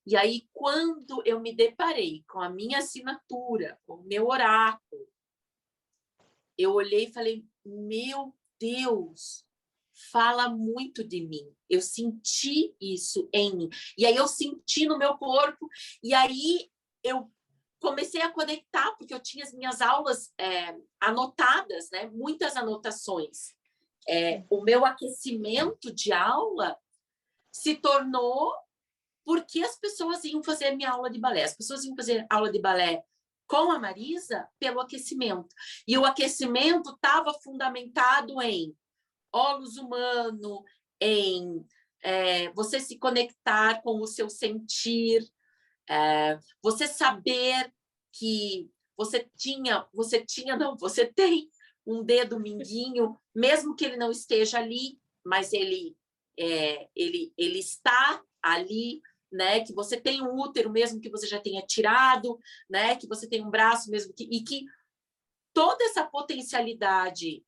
E aí, quando eu me deparei com a minha assinatura, com o meu oráculo, eu olhei e falei: meu Deus, fala muito de mim. Eu senti isso em mim. E aí eu senti no meu corpo, e aí eu comecei a conectar, porque eu tinha as minhas aulas anotadas, né? Muitas anotações. O meu aquecimento de aula se tornou porque as pessoas iam fazer minha aula de balé. As pessoas iam fazer aula de balé com a Marisa pelo aquecimento. E o aquecimento estava fundamentado em Holus humano, em você se conectar com o seu sentir, você saber que você tem um dedo mindinho, mesmo que ele não esteja ali, mas ele está ali, né? Que você tem um útero mesmo que você já tenha tirado, né? Que você tem um braço mesmo e que toda essa potencialidade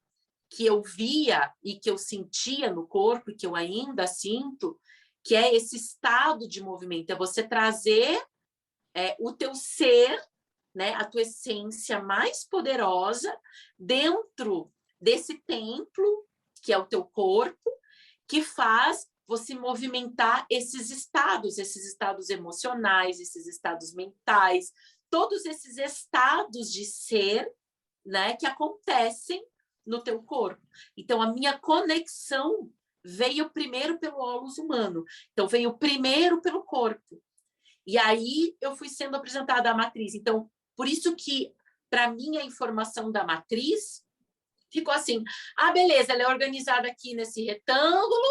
que eu via e que eu sentia no corpo e que eu ainda sinto, que é esse estado de movimento, é você trazer o teu ser, né, a tua essência mais poderosa dentro desse templo, que é o teu corpo, que faz você movimentar esses estados emocionais, esses estados mentais, todos esses estados de ser, né, que acontecem no teu corpo. Então, a minha conexão veio primeiro pelo Holus humano. Então, veio primeiro pelo corpo. E aí, eu fui sendo apresentada à matriz. Então, por isso que, para mim, a informação da matriz ficou assim: beleza, ela é organizada aqui nesse retângulo,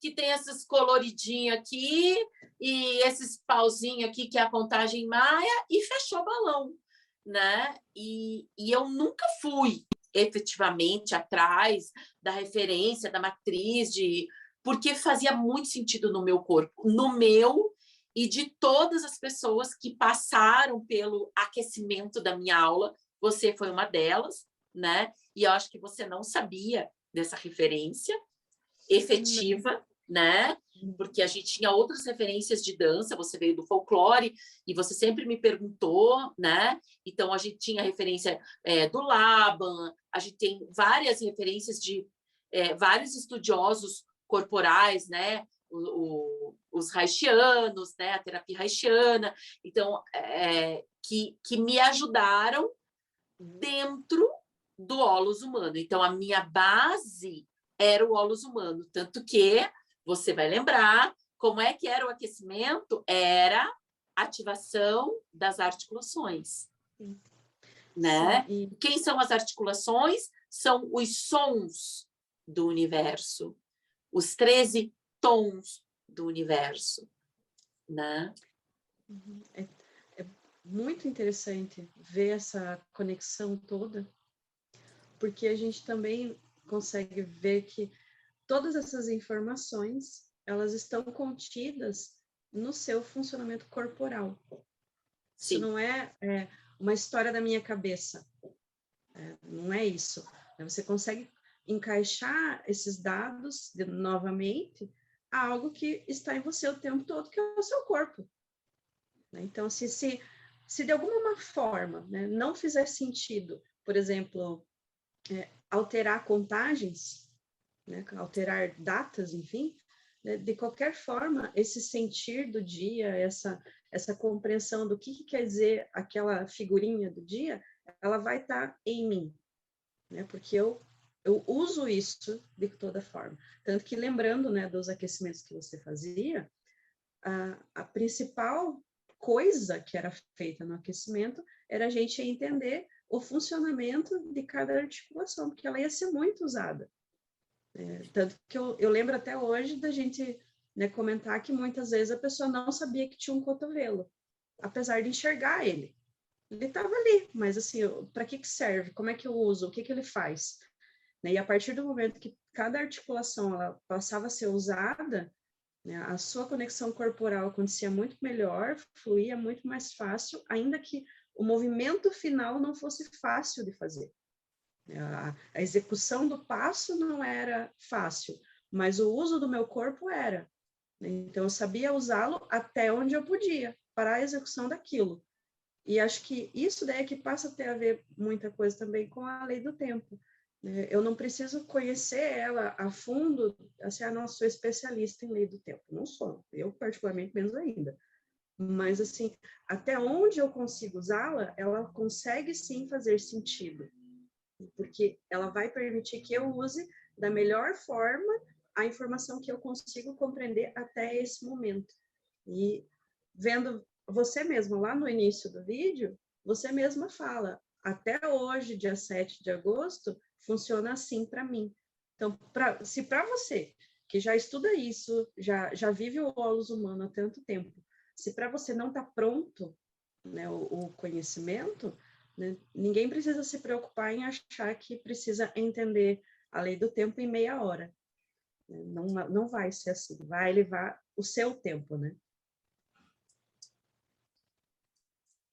que tem esses coloridinhos aqui, e esses pauzinhos aqui, que é a contagem maia, e fechou o balão, né? E eu nunca fui efetivamente atrás da referência, da matriz, porque fazia muito sentido no meu corpo, no meu e de todas as pessoas que passaram pelo aquecimento da minha aula. Você foi uma delas, né? E eu acho que você não sabia dessa referência efetiva, né? Porque a gente tinha outras referências de dança, você veio do folclore e você sempre me perguntou, né? Então, a gente tinha referência do Laban, a gente tem várias referências de vários estudiosos corporais, né? Os haitianos, né? A terapia haitiana, então, que me ajudaram dentro do holus humano. Então, a minha base era o holus humano, tanto que você vai lembrar como é que era o aquecimento? Era ativação das articulações, Sim. né? Sim, Quem são as articulações? São os sons do universo, os 13 tons do universo, né? é, é muito interessante ver essa conexão toda, porque a gente também consegue ver que todas essas informações, elas estão contidas no seu funcionamento corporal. Isso Sim. não é uma história da minha cabeça, não é isso. Você consegue encaixar esses dados novamente a algo que está em você o tempo todo, que é o seu corpo. Então, se de alguma forma, né, não fizer sentido, por exemplo, alterar contagens, né, alterar datas, enfim, né, de qualquer forma, esse sentir do dia, essa compreensão do que quer dizer aquela figurinha do dia, ela vai estar em mim, né, porque eu uso isso de toda forma. Tanto que, lembrando, né, dos aquecimentos que você fazia, a principal coisa que era feita no aquecimento era a gente entender o funcionamento de cada articulação, porque ela ia ser muito usada. Tanto que eu lembro até hoje da gente, né, comentar que muitas vezes a pessoa não sabia que tinha um cotovelo, apesar de enxergar ele. Ele estava ali, mas assim, para que serve? Como é que eu uso? O que ele faz? E a partir do momento que cada articulação ela passava a ser usada, né, a sua conexão corporal acontecia muito melhor, fluía muito mais fácil, ainda que o movimento final não fosse fácil de fazer. A execução do passo não era fácil, mas o uso do meu corpo era. Então, eu sabia usá-lo até onde eu podia, para a execução daquilo. E acho que isso daí é que passa a ter a ver muita coisa também com a lei do tempo. Eu não preciso conhecer ela a fundo, assim, não sou especialista em lei do tempo. Não sou, eu particularmente menos ainda. Mas, assim, até onde eu consigo usá-la, ela consegue sim fazer sentido, porque ela vai permitir que eu use da melhor forma a informação que eu consigo compreender até esse momento. E vendo você mesma lá no início do vídeo, você mesma fala, até hoje, dia 7 de agosto, funciona assim para mim. Então, se para você, que já estuda isso, já vive o holus humano há tanto tempo, se para você não está pronto, né, o conhecimento, né, ninguém precisa se preocupar em achar que precisa entender a lei do tempo em meia hora. Não vai ser assim, vai levar o seu tempo, né?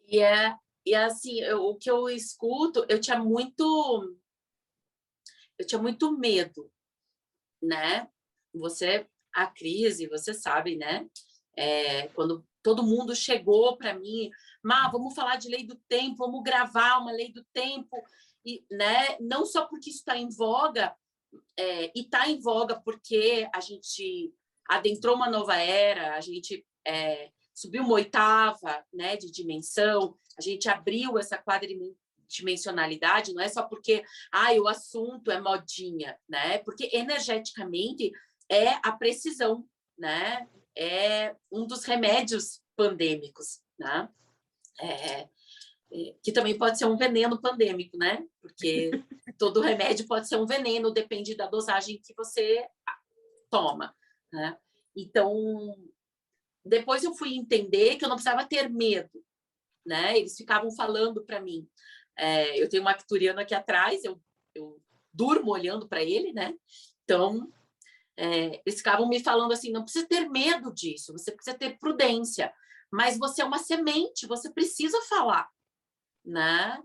E assim, o que eu escuto, eu tinha muito medo, né? A crise, você sabe, né? Quando todo mundo chegou para mim, vamos falar de lei do tempo, vamos gravar uma lei do tempo, e, né? Não só porque isso está em voga, e está em voga porque a gente adentrou uma nova era, a gente subiu uma oitava, né, de dimensão, a gente abriu essa quadridimensionalidade, não é só porque o assunto é modinha, né? Porque energeticamente é a precisão, né? É um dos remédios pandêmicos, né? Que também pode ser um veneno pandêmico, né? Porque todo remédio pode ser um veneno, depende da dosagem que você toma, né? Então, depois eu fui entender que eu não precisava ter medo, né? Eles ficavam falando para mim. Eu tenho um acturiano aqui atrás, eu durmo olhando para ele, né? Então, eles ficavam me falando assim, não precisa ter medo disso, você precisa ter prudência, mas você é uma semente, você precisa falar, né?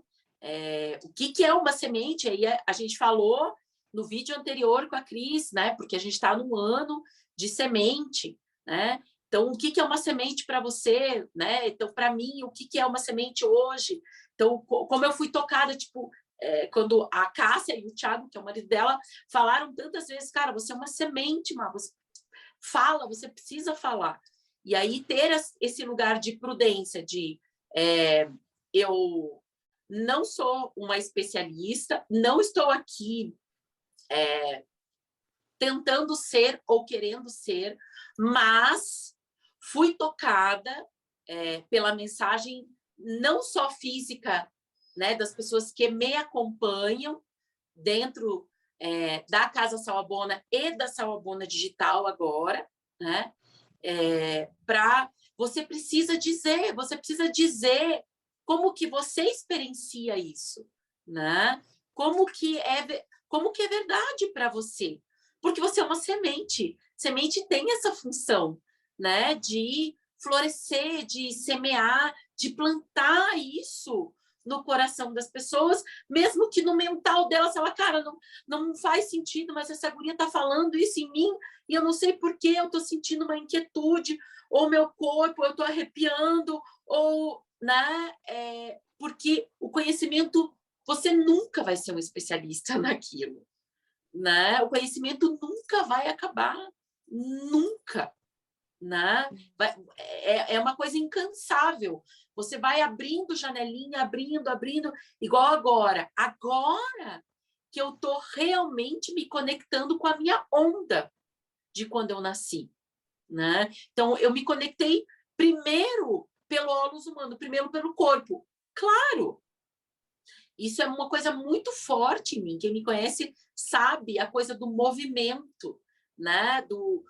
O que é uma semente? Aí a gente falou no vídeo anterior com a Cris, né? Porque a gente está num ano de semente, né? Então, o que é uma semente para você, né? Então, para mim, o que é uma semente hoje? Então, como eu fui tocada, tipo, quando a Cássia e o Thiago, que é o marido dela, falaram tantas vezes, cara, você é uma semente, Má, você fala, você precisa falar. E aí ter esse lugar de prudência, de eu não sou uma especialista, não estou aqui tentando ser ou querendo ser, mas fui tocada pela mensagem não só física, né, das pessoas que me acompanham dentro da Casa Sawabona e da Sawabona Digital agora, né? Você precisa dizer como que você experiencia isso, né? Como que é verdade para você, porque você é uma semente. Semente tem essa função, né? De florescer, de semear, de plantar isso no coração das pessoas, mesmo que no mental delas, ela, cara, não faz sentido, mas essa guria tá falando isso em mim e eu não sei por que eu tô sentindo uma inquietude, ou meu corpo, eu tô arrepiando, ou, né? Porque o conhecimento, você nunca vai ser um especialista naquilo, né? O conhecimento nunca vai acabar, nunca, né? É uma coisa incansável. Você vai abrindo janelinha, abrindo, igual agora. Agora que eu tô realmente me conectando com a minha onda de quando eu nasci, né? Então, eu me conectei primeiro pelo holus humano, primeiro pelo corpo. Claro, isso é uma coisa muito forte em mim. Quem me conhece sabe a coisa do movimento, né? Do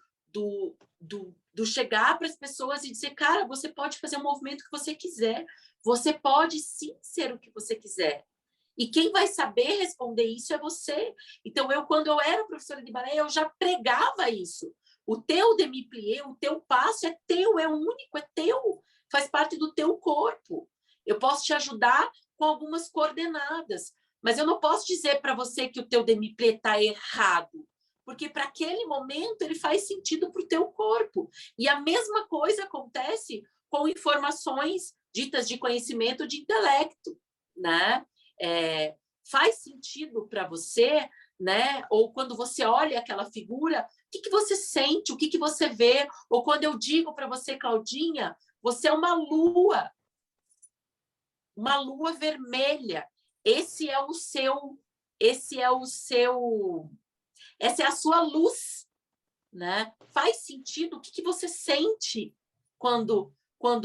chegar para as pessoas e dizer, cara, você pode fazer o movimento que você quiser. Você pode sim ser o que você quiser. E quem vai saber responder isso é você. Então, quando eu era professora de balé, eu já pregava isso. O teu demi-plié, o teu passo é teu, é único, é teu. Faz parte do teu corpo. Eu posso te ajudar com algumas coordenadas, mas eu não posso dizer para você que o teu demi-plié está errado, porque para aquele momento ele faz sentido para o teu corpo. E a mesma coisa acontece com informações ditas de conhecimento de intelecto, né? Faz sentido para você, né? Ou quando você olha aquela figura, o que você sente, o que você vê? Ou quando eu digo para você, Claudinha, você é uma lua vermelha. Essa é a sua luz, né? Faz sentido? O que você sente quando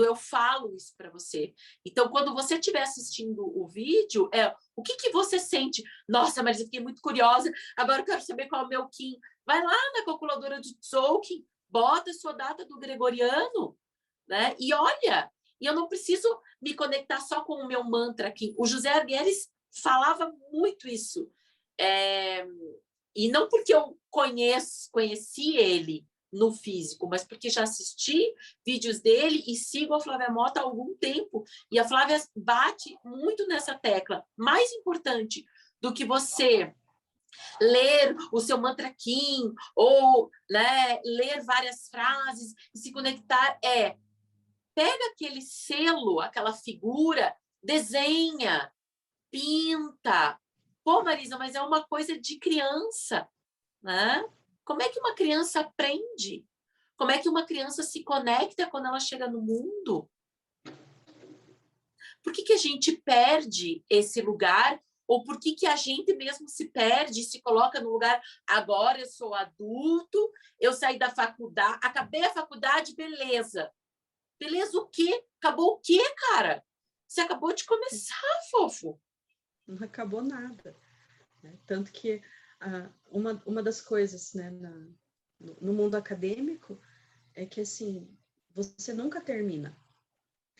eu falo isso para você? Então, quando você estiver assistindo o vídeo, o que você sente? Nossa, mas eu fiquei muito curiosa, agora eu quero saber qual é o meu Kim. Vai lá na calculadora de Tzolk'in, bota a sua data do gregoriano, né? E olha, e eu não preciso me conectar só com o meu mantra aqui. O José Arguelles falava muito isso. E não porque eu conheci ele no físico, mas porque já assisti vídeos dele e sigo a Flávia Mota há algum tempo. E a Flávia bate muito nessa tecla. Mais importante do que você ler o seu mantra Kim ou, né, ler várias frases e se conectar, pega aquele selo, aquela figura, desenha, pinta. Pô, Marisa, mas é uma coisa de criança, né? Como é que uma criança aprende? Como é que uma criança se conecta quando ela chega no mundo? Por que a gente perde esse lugar? Ou por que a gente mesmo se perde, se coloca no lugar, agora eu sou adulto, eu saí da faculdade, acabei a faculdade, beleza. Beleza o quê? Acabou o quê, cara? Você acabou de começar, fofo. Não acabou nada. Né? Tanto que uma das coisas, né, no mundo acadêmico é que, assim, você nunca termina.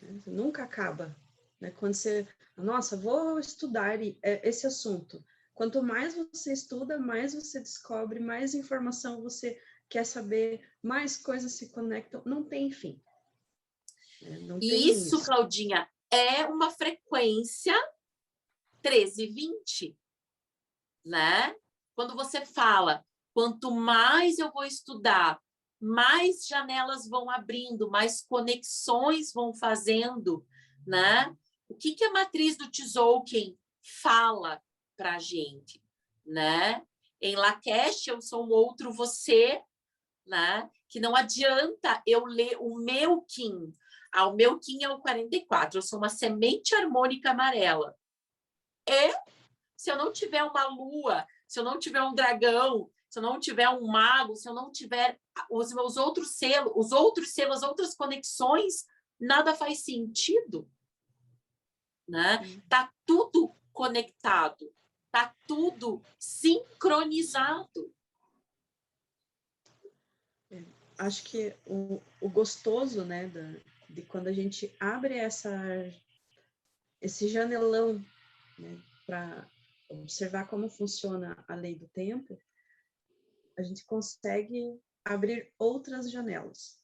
Né? Você nunca acaba. Né? Quando você... Nossa, vou estudar esse assunto. Quanto mais você estuda, mais você descobre, mais informação você quer saber, mais coisas se conectam. Não tem fim. Não e tem isso, Claudinha, é uma frequência 1320, né? quando você fala, quanto mais eu vou estudar, mais janelas vão abrindo, mais conexões vão fazendo, né? O que a matriz do Tzolk'in fala para a gente, né? Em Lakesh, eu sou um outro você, né? Que não adianta eu ler o meu Kim. O meu Kim é o 44, eu sou uma semente harmônica amarela. E se eu não tiver uma lua, se eu não tiver um dragão, se eu não tiver um mago, se eu não tiver os meus outros selos, as outras conexões, nada faz sentido, né? Tá tudo conectado, tá tudo sincronizado. Acho que o gostoso, né, de quando a gente abre esse janelão, né, para observar como funciona a lei do tempo, a gente consegue abrir outras janelas,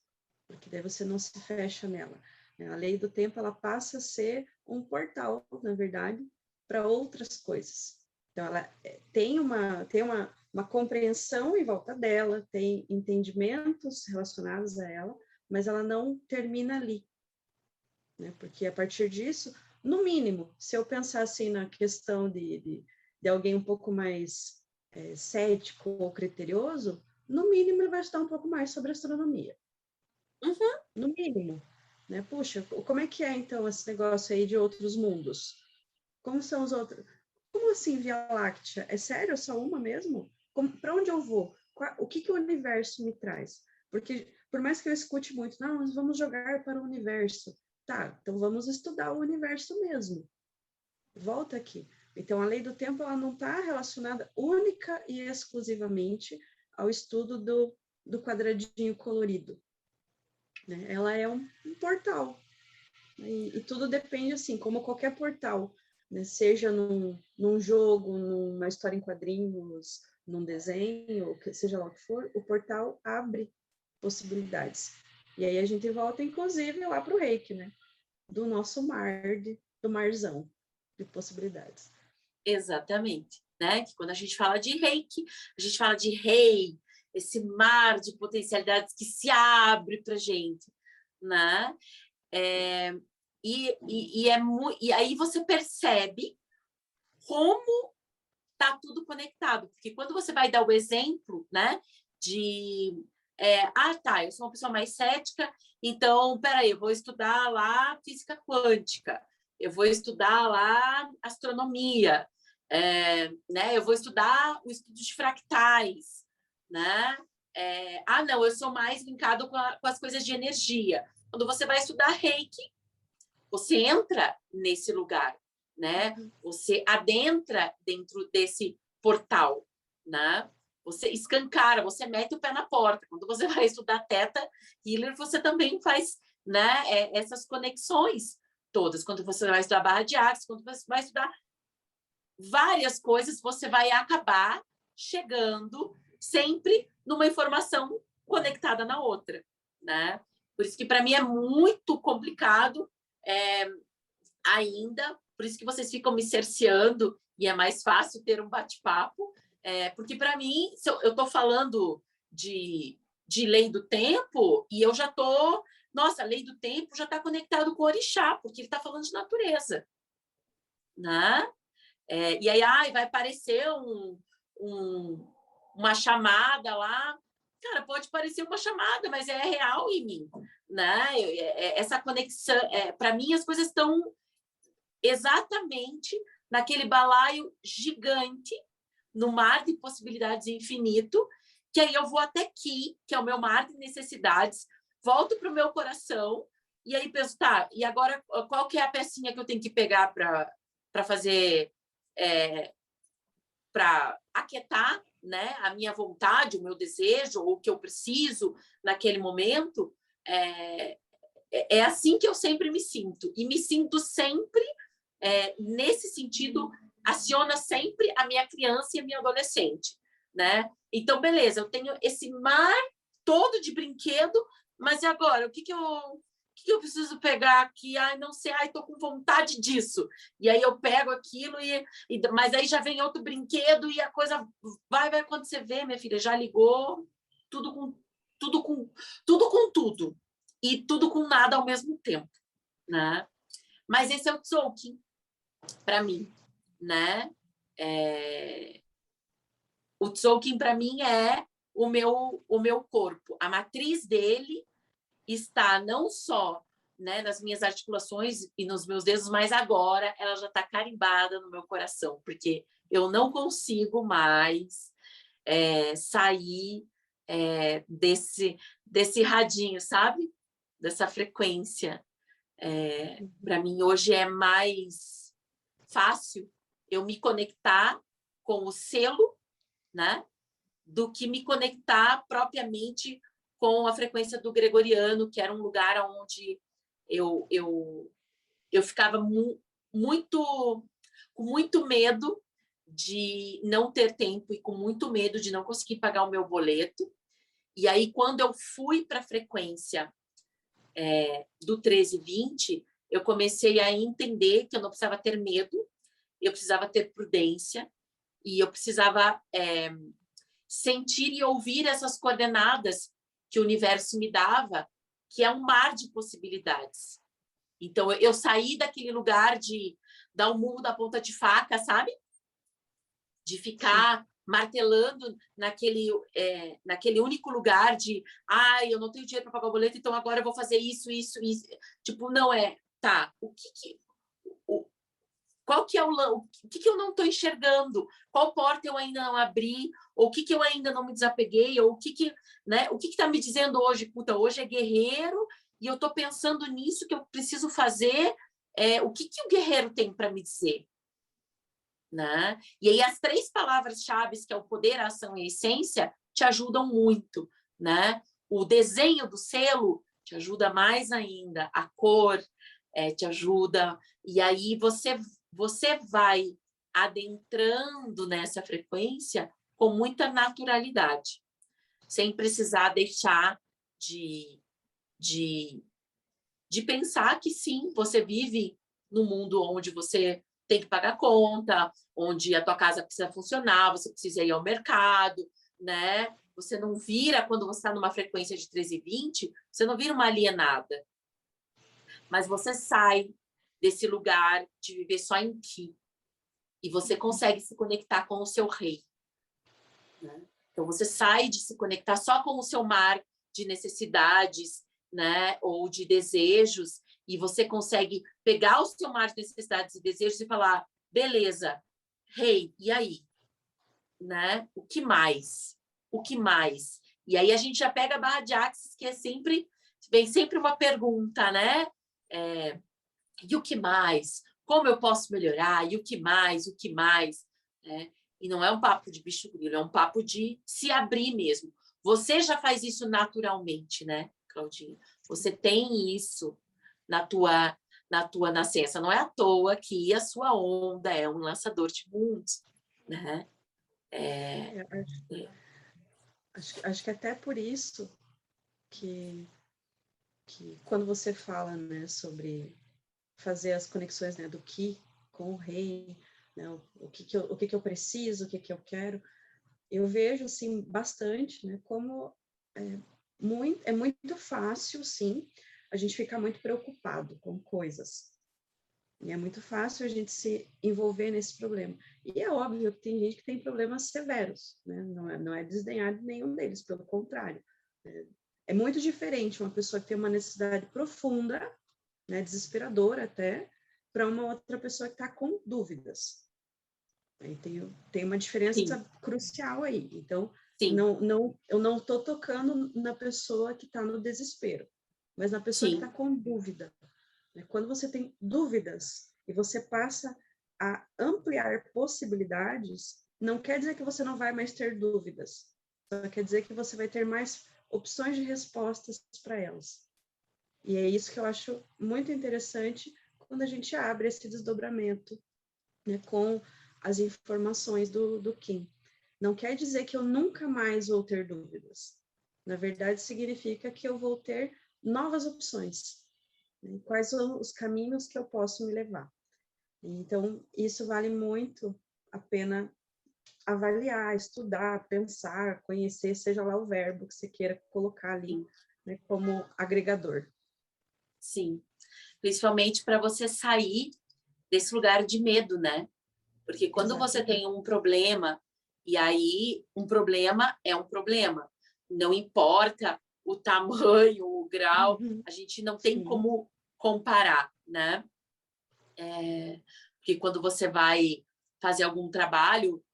porque daí você não se fecha nela. A lei do tempo, ela passa a ser um portal, na verdade, para outras coisas. Então, ela tem uma compreensão em volta dela, tem entendimentos relacionados a ela, mas ela não termina ali, né? Porque a partir disso, no mínimo, se eu pensar assim na questão de alguém um pouco mais cético ou criterioso, no mínimo ele vai estudar um pouco mais sobre astronomia. Uhum. No mínimo, né? Puxa, como é que é então esse negócio aí de outros mundos? Como são os outros? Como assim Via Láctea? É sério? Só uma mesmo? Para onde eu vou? O que o universo me traz? Porque por mais que eu escute muito, não, nós vamos jogar para o universo. Tá, então vamos estudar o universo mesmo. Volta aqui. Então, a lei do tempo ela não está relacionada única e exclusivamente ao estudo do quadradinho colorido. Né? Ela é um portal. E tudo depende, assim, como qualquer portal, né? Seja num jogo, numa história em quadrinhos, num desenho, seja lá o que for, o portal abre possibilidades. E aí a gente volta, inclusive, lá para o Reiki, né? Do nosso mar, do marzão de possibilidades. Exatamente, né? Que quando a gente fala de Reiki, a gente fala de rei, esse mar de potencialidades que se abre para gente, né? E aí você percebe como tá tudo conectado, porque quando você vai dar o exemplo, né? Tá, eu sou uma pessoa mais cética, então, peraí, eu vou estudar lá física quântica, eu vou estudar lá astronomia, né? Eu vou estudar o estudo de fractais, né? Não, eu sou mais linkado com as coisas de energia. Quando você vai estudar Reiki, você entra nesse lugar, né? Você adentra dentro desse portal, né? Você escancara, você mete o pé na porta. Quando você vai estudar Theta Healer, você também faz, né, essas conexões todas. Quando você vai estudar barra de axis, quando você vai estudar várias coisas, você vai acabar chegando sempre numa informação conectada na outra, né? Por isso que para mim é muito complicado ainda, por isso que vocês ficam me cerceando e é mais fácil ter um bate-papo, porque para mim, se eu estou falando de lei do tempo e eu já estou, nossa, a lei do tempo já está conectado com o orixá, porque ele está falando de natureza, né? E aí vai aparecer uma chamada lá, cara, pode parecer uma chamada, mas é real em mim, né? Essa conexão, para mim as coisas estão exatamente naquele balaio gigante, no mar de possibilidades infinito, que aí eu vou até aqui, que é o meu mar de necessidades, volto para o meu coração, e aí penso, tá, e agora qual que é a pecinha que eu tenho que pegar para fazer, para aquietar, né, a minha vontade, o meu desejo, ou o que eu preciso naquele momento? É assim que eu sempre me sinto, e me sinto sempre nesse sentido, aciona sempre a minha criança e a minha adolescente, né? Então, beleza, eu tenho esse mar todo de brinquedo, mas e agora? que eu preciso pegar aqui? Ai, não sei, ai, tô com vontade disso. E aí eu pego aquilo, mas aí já vem outro brinquedo e a coisa vai quando você vê, minha filha, já ligou tudo com tudo. E tudo com nada ao mesmo tempo, né? Mas esse é o Tzolk'in, para mim, né? O Tzolk'in, para mim, é o meu corpo. A matriz dele está não só, né, nas minhas articulações e nos meus dedos, mas agora ela já está carimbada no meu coração, porque eu não consigo mais sair desse radinho, sabe? Dessa frequência. Para mim, hoje é mais fácil eu me conectar com o selo, né, do que me conectar propriamente com a frequência do gregoriano, que era um lugar onde eu ficava com muito medo de não ter tempo e com muito medo de não conseguir pagar o meu boleto. E aí, quando eu fui para a frequência do 1320, eu comecei a entender que eu não precisava ter medo, eu precisava ter prudência e eu precisava sentir e ouvir essas coordenadas que o universo me dava, que é um mar de possibilidades. Então, eu saí daquele lugar de dar um murro da ponta de faca, sabe? De ficar martelando naquele único lugar de eu não tenho dinheiro para pagar o boleto, então agora eu vou fazer isso. Tipo, não tá, qual que é o que eu não estou enxergando? Qual porta eu ainda não abri? Ou o que eu ainda não me desapeguei? Ou o que está me dizendo hoje? Puta, hoje é guerreiro e eu estou pensando nisso que eu preciso fazer. O que o guerreiro tem para me dizer? Né? E aí as 3 palavras-chave, que é o poder, a ação e a essência, te ajudam muito. Né? O desenho do selo te ajuda mais ainda. A cor te ajuda. E aí você vai adentrando nessa frequência com muita naturalidade, sem precisar deixar de pensar que sim, você vive num mundo onde você tem que pagar conta, onde a tua casa precisa funcionar, você precisa ir ao mercado, né? Você não vira, quando você está numa frequência de 1320, você não vira uma alienada. Mas você sai desse lugar de viver só em ti. E você consegue se conectar com o seu rei. Né? Então, você sai de se conectar só com o seu mar de necessidades, né? Ou de desejos, e você consegue pegar o seu mar de necessidades e desejos e falar, beleza, rei, e aí? Né? O que mais? O que mais? E aí a gente já pega a barra de Axis, que vem sempre uma pergunta, né? E o que mais? Como eu posso melhorar? E o que mais? O que mais? E não é um papo de bicho grilo, é um papo de se abrir mesmo. Você já faz isso naturalmente, né, Claudinha? Você tem isso na tua nascença. Não é à toa que a sua onda é um lançador de mundos, né? Acho que até por isso que quando você fala, né, sobre fazer as conexões, né, do Ki com o rei, né, o que eu preciso, o que eu quero, eu vejo, assim, bastante, né, como é muito fácil, sim, a gente ficar muito preocupado com coisas. E é muito fácil a gente se envolver nesse problema. E é óbvio que tem gente que tem problemas severos, né? Não é desdenhar de nenhum deles, pelo contrário. É muito diferente uma pessoa que tem uma necessidade profunda, né, desesperadora até, para uma outra pessoa que está com dúvidas. Aí tem uma diferença Sim. crucial aí. Então, Sim. eu não estou tocando na pessoa que está no desespero, mas na pessoa Sim. que está com dúvida. Quando você tem dúvidas e você passa a ampliar possibilidades, não quer dizer que você não vai mais ter dúvidas, só quer dizer que você vai ter mais opções de respostas para elas. E é isso que eu acho muito interessante quando a gente abre esse desdobramento, né, com as informações do Kim. Não quer dizer que eu nunca mais vou ter dúvidas. Na verdade, significa que eu vou ter novas opções. né? Quais são os caminhos que eu posso me levar? Então, isso vale muito a pena avaliar, estudar, pensar, conhecer, seja lá o verbo que você queira colocar ali, Sim. né, como agregador. Sim. Principalmente para você sair desse lugar de medo, né? Porque quando você tem um problema, e aí um problema é um problema, não importa o tamanho, o grau, Uhum. a gente não tem Sim. como comparar, né? Porque quando você vai fazer algum trabalho,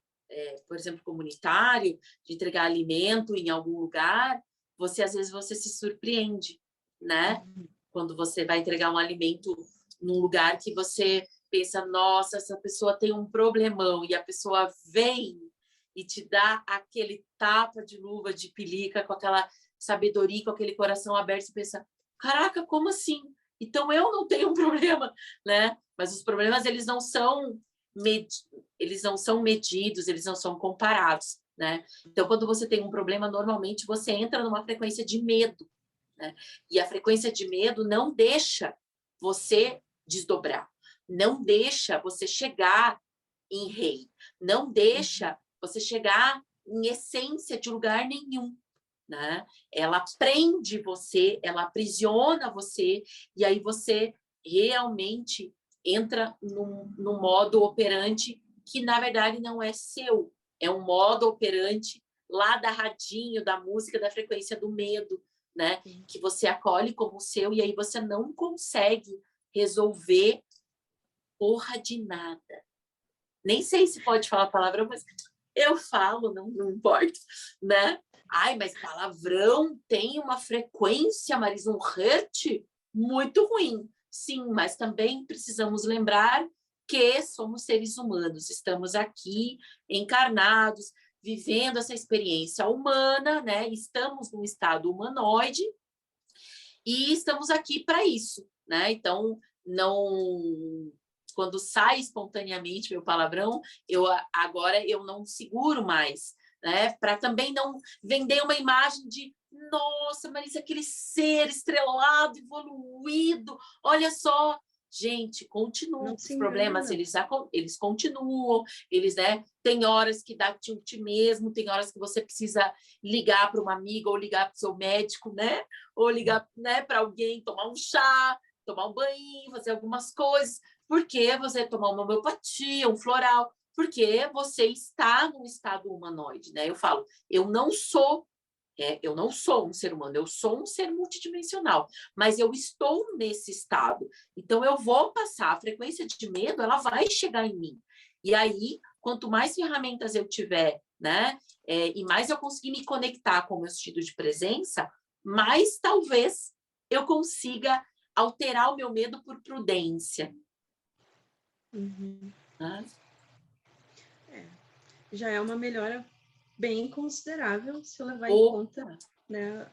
por exemplo, comunitário, de entregar alimento em algum lugar, você às vezes você se surpreende, né? Uhum. Quando você vai entregar um alimento num lugar que você pensa, nossa, essa pessoa tem um problemão, e a pessoa vem e te dá aquele tapa de luva de pelica, com aquela sabedoria, com aquele coração aberto, você pensa, caraca, como assim? Então eu não tenho um problema, né? Mas os problemas, eles não são medidos, eles não são comparados, né? Então, quando você tem um problema, normalmente você entra numa frequência de medo, né? E a frequência de medo não deixa você desdobrar, não deixa você chegar em rei, não deixa você chegar em essência de lugar nenhum, né? Ela prende você, ela aprisiona você, e aí você realmente entra num modo operante que, na verdade, não é seu. É um modo operante lá da radinho, da música, da frequência do medo, né? Que você acolhe como seu, e aí você não consegue resolver porra de nada. Nem sei se pode falar palavrão, mas eu falo, não importa, né? Ai, mas palavrão tem uma frequência, Marisa, um hertz muito ruim. Sim, mas também precisamos lembrar que somos seres humanos, estamos aqui encarnados, vivendo essa experiência humana, né? Estamos num estado humanoide e estamos aqui para isso, né? Então, não, quando sai espontaneamente meu palavrão, agora eu não seguro mais, né? Para também não vender uma imagem de nossa, Marisa, aquele ser estrelado, evoluído, olha só. Gente, continuam os problemas, eles continuam, eles, né? Tem horas que dá tilt mesmo, tem horas que você precisa ligar para uma amiga ou ligar para o seu médico, né? Ou ligar, né, para alguém, tomar um chá, tomar um banho, fazer algumas coisas. Por que você tomar uma homeopatia, um floral? Porque você está num estado humanoide, né? Eu falo, eu não sou um ser humano, eu sou um ser multidimensional, mas eu estou nesse estado. Então, eu vou passar, a frequência de medo, ela vai chegar em mim. E aí, quanto mais ferramentas eu tiver, né, e mais eu conseguir me conectar com o meu sentido de presença, mais talvez eu consiga alterar o meu medo por prudência. Uhum. Né? Já é uma melhora bem considerável se eu levar em conta, né,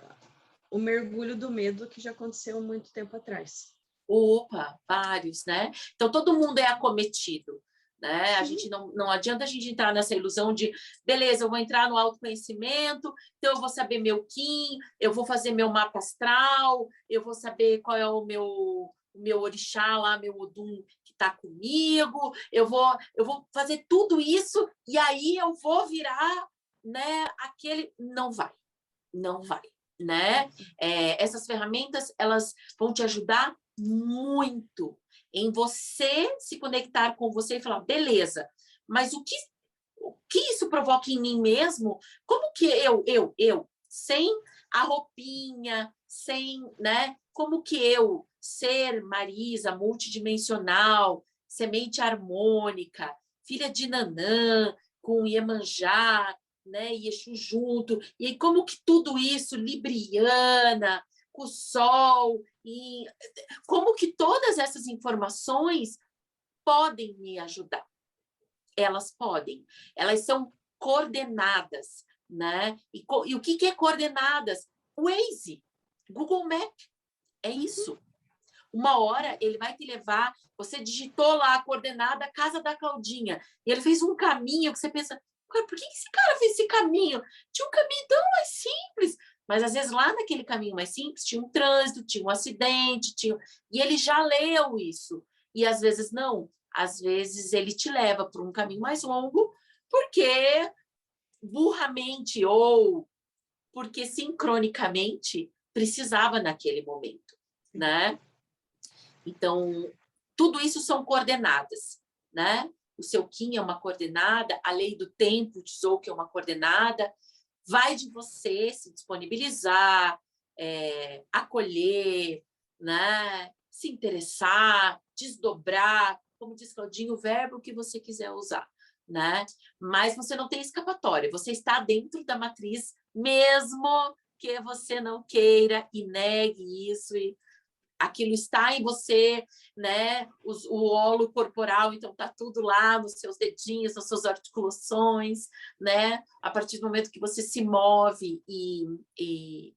o mergulho do medo que já aconteceu muito tempo atrás. Opa, vários, né? Então, todo mundo é acometido, né? A gente não adianta a gente entrar nessa ilusão de, beleza, eu vou entrar no autoconhecimento, então eu vou saber meu Kim, eu vou fazer meu mapa astral, eu vou saber qual é o meu orixá lá, meu Odum que está comigo, eu vou fazer tudo isso e aí eu vou virar, né, aquele... Não vai, né? Essas ferramentas, elas vão te ajudar muito em você se conectar com você e falar, beleza, mas o que isso provoca em mim mesmo? Como que eu, sem a roupinha, sem, né? Como que eu, ser Marisa, multidimensional, semente harmônica, filha de Nanã, com Iemanjá, né, e Exu junto, e aí como que tudo isso, libriana, com o sol, e como que todas essas informações podem me ajudar? Elas podem, elas são coordenadas, né? E o que é coordenadas? O Waze, Google Map, é isso. Uma hora ele vai te levar, você digitou lá a coordenada Casa da Claudinha, e ele fez um caminho que você pensa, por que esse cara fez esse caminho? Tinha um caminho tão mais simples. Mas, às vezes, lá naquele caminho mais simples, tinha um trânsito, tinha um acidente, e ele já leu isso. E, às vezes, não. Às vezes, ele te leva por um caminho mais longo, porque burramente ou porque sincronicamente precisava naquele momento, né? Então, tudo isso são coordenadas, né? O seu Kim é uma coordenada, a lei do tempo, o Tzolk'in é uma coordenada. Vai de você se disponibilizar, acolher, né? Se interessar, desdobrar, como diz Claudinho, o verbo que você quiser usar, né? Mas você não tem escapatória, você está dentro da matriz, mesmo que você não queira e negue isso, e aquilo está em você, né? O olo corporal, então tá tudo lá nos seus dedinhos, nas suas articulações, né? A partir do momento que você se move e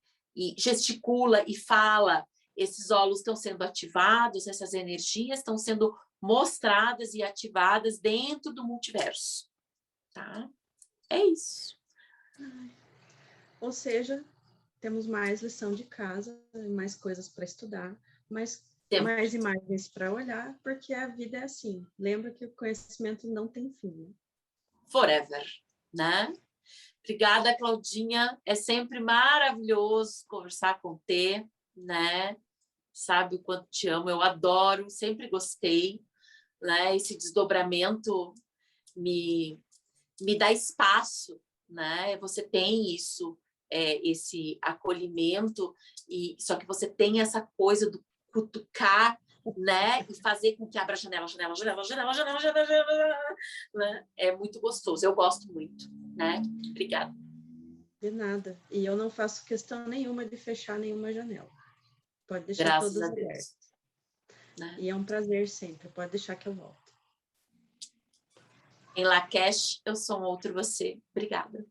gesticula e fala, esses ólos estão sendo ativados, essas energias estão sendo mostradas e ativadas dentro do multiverso, tá? É isso. Ou seja, temos mais lição de casa, mais coisas para estudar, mais imagens para olhar, porque a vida é assim. Lembra que o conhecimento não tem fim. Né? Forever, né? Obrigada, Claudinha. É sempre maravilhoso conversar com você, né? Sabe o quanto te amo, eu adoro, sempre gostei, né? Esse desdobramento me dá espaço, né? Você tem isso, esse acolhimento, só que você tem essa coisa do cutucar, né? E fazer com que abra janela, né? É muito gostoso, eu gosto muito, né? Obrigada. De nada. E eu não faço questão nenhuma de fechar nenhuma janela. Pode deixar Graças todas a Deus. abertas. Né? E é um prazer sempre. Pode deixar que eu volto. Em Lakesh, eu sou um outro você. Obrigada.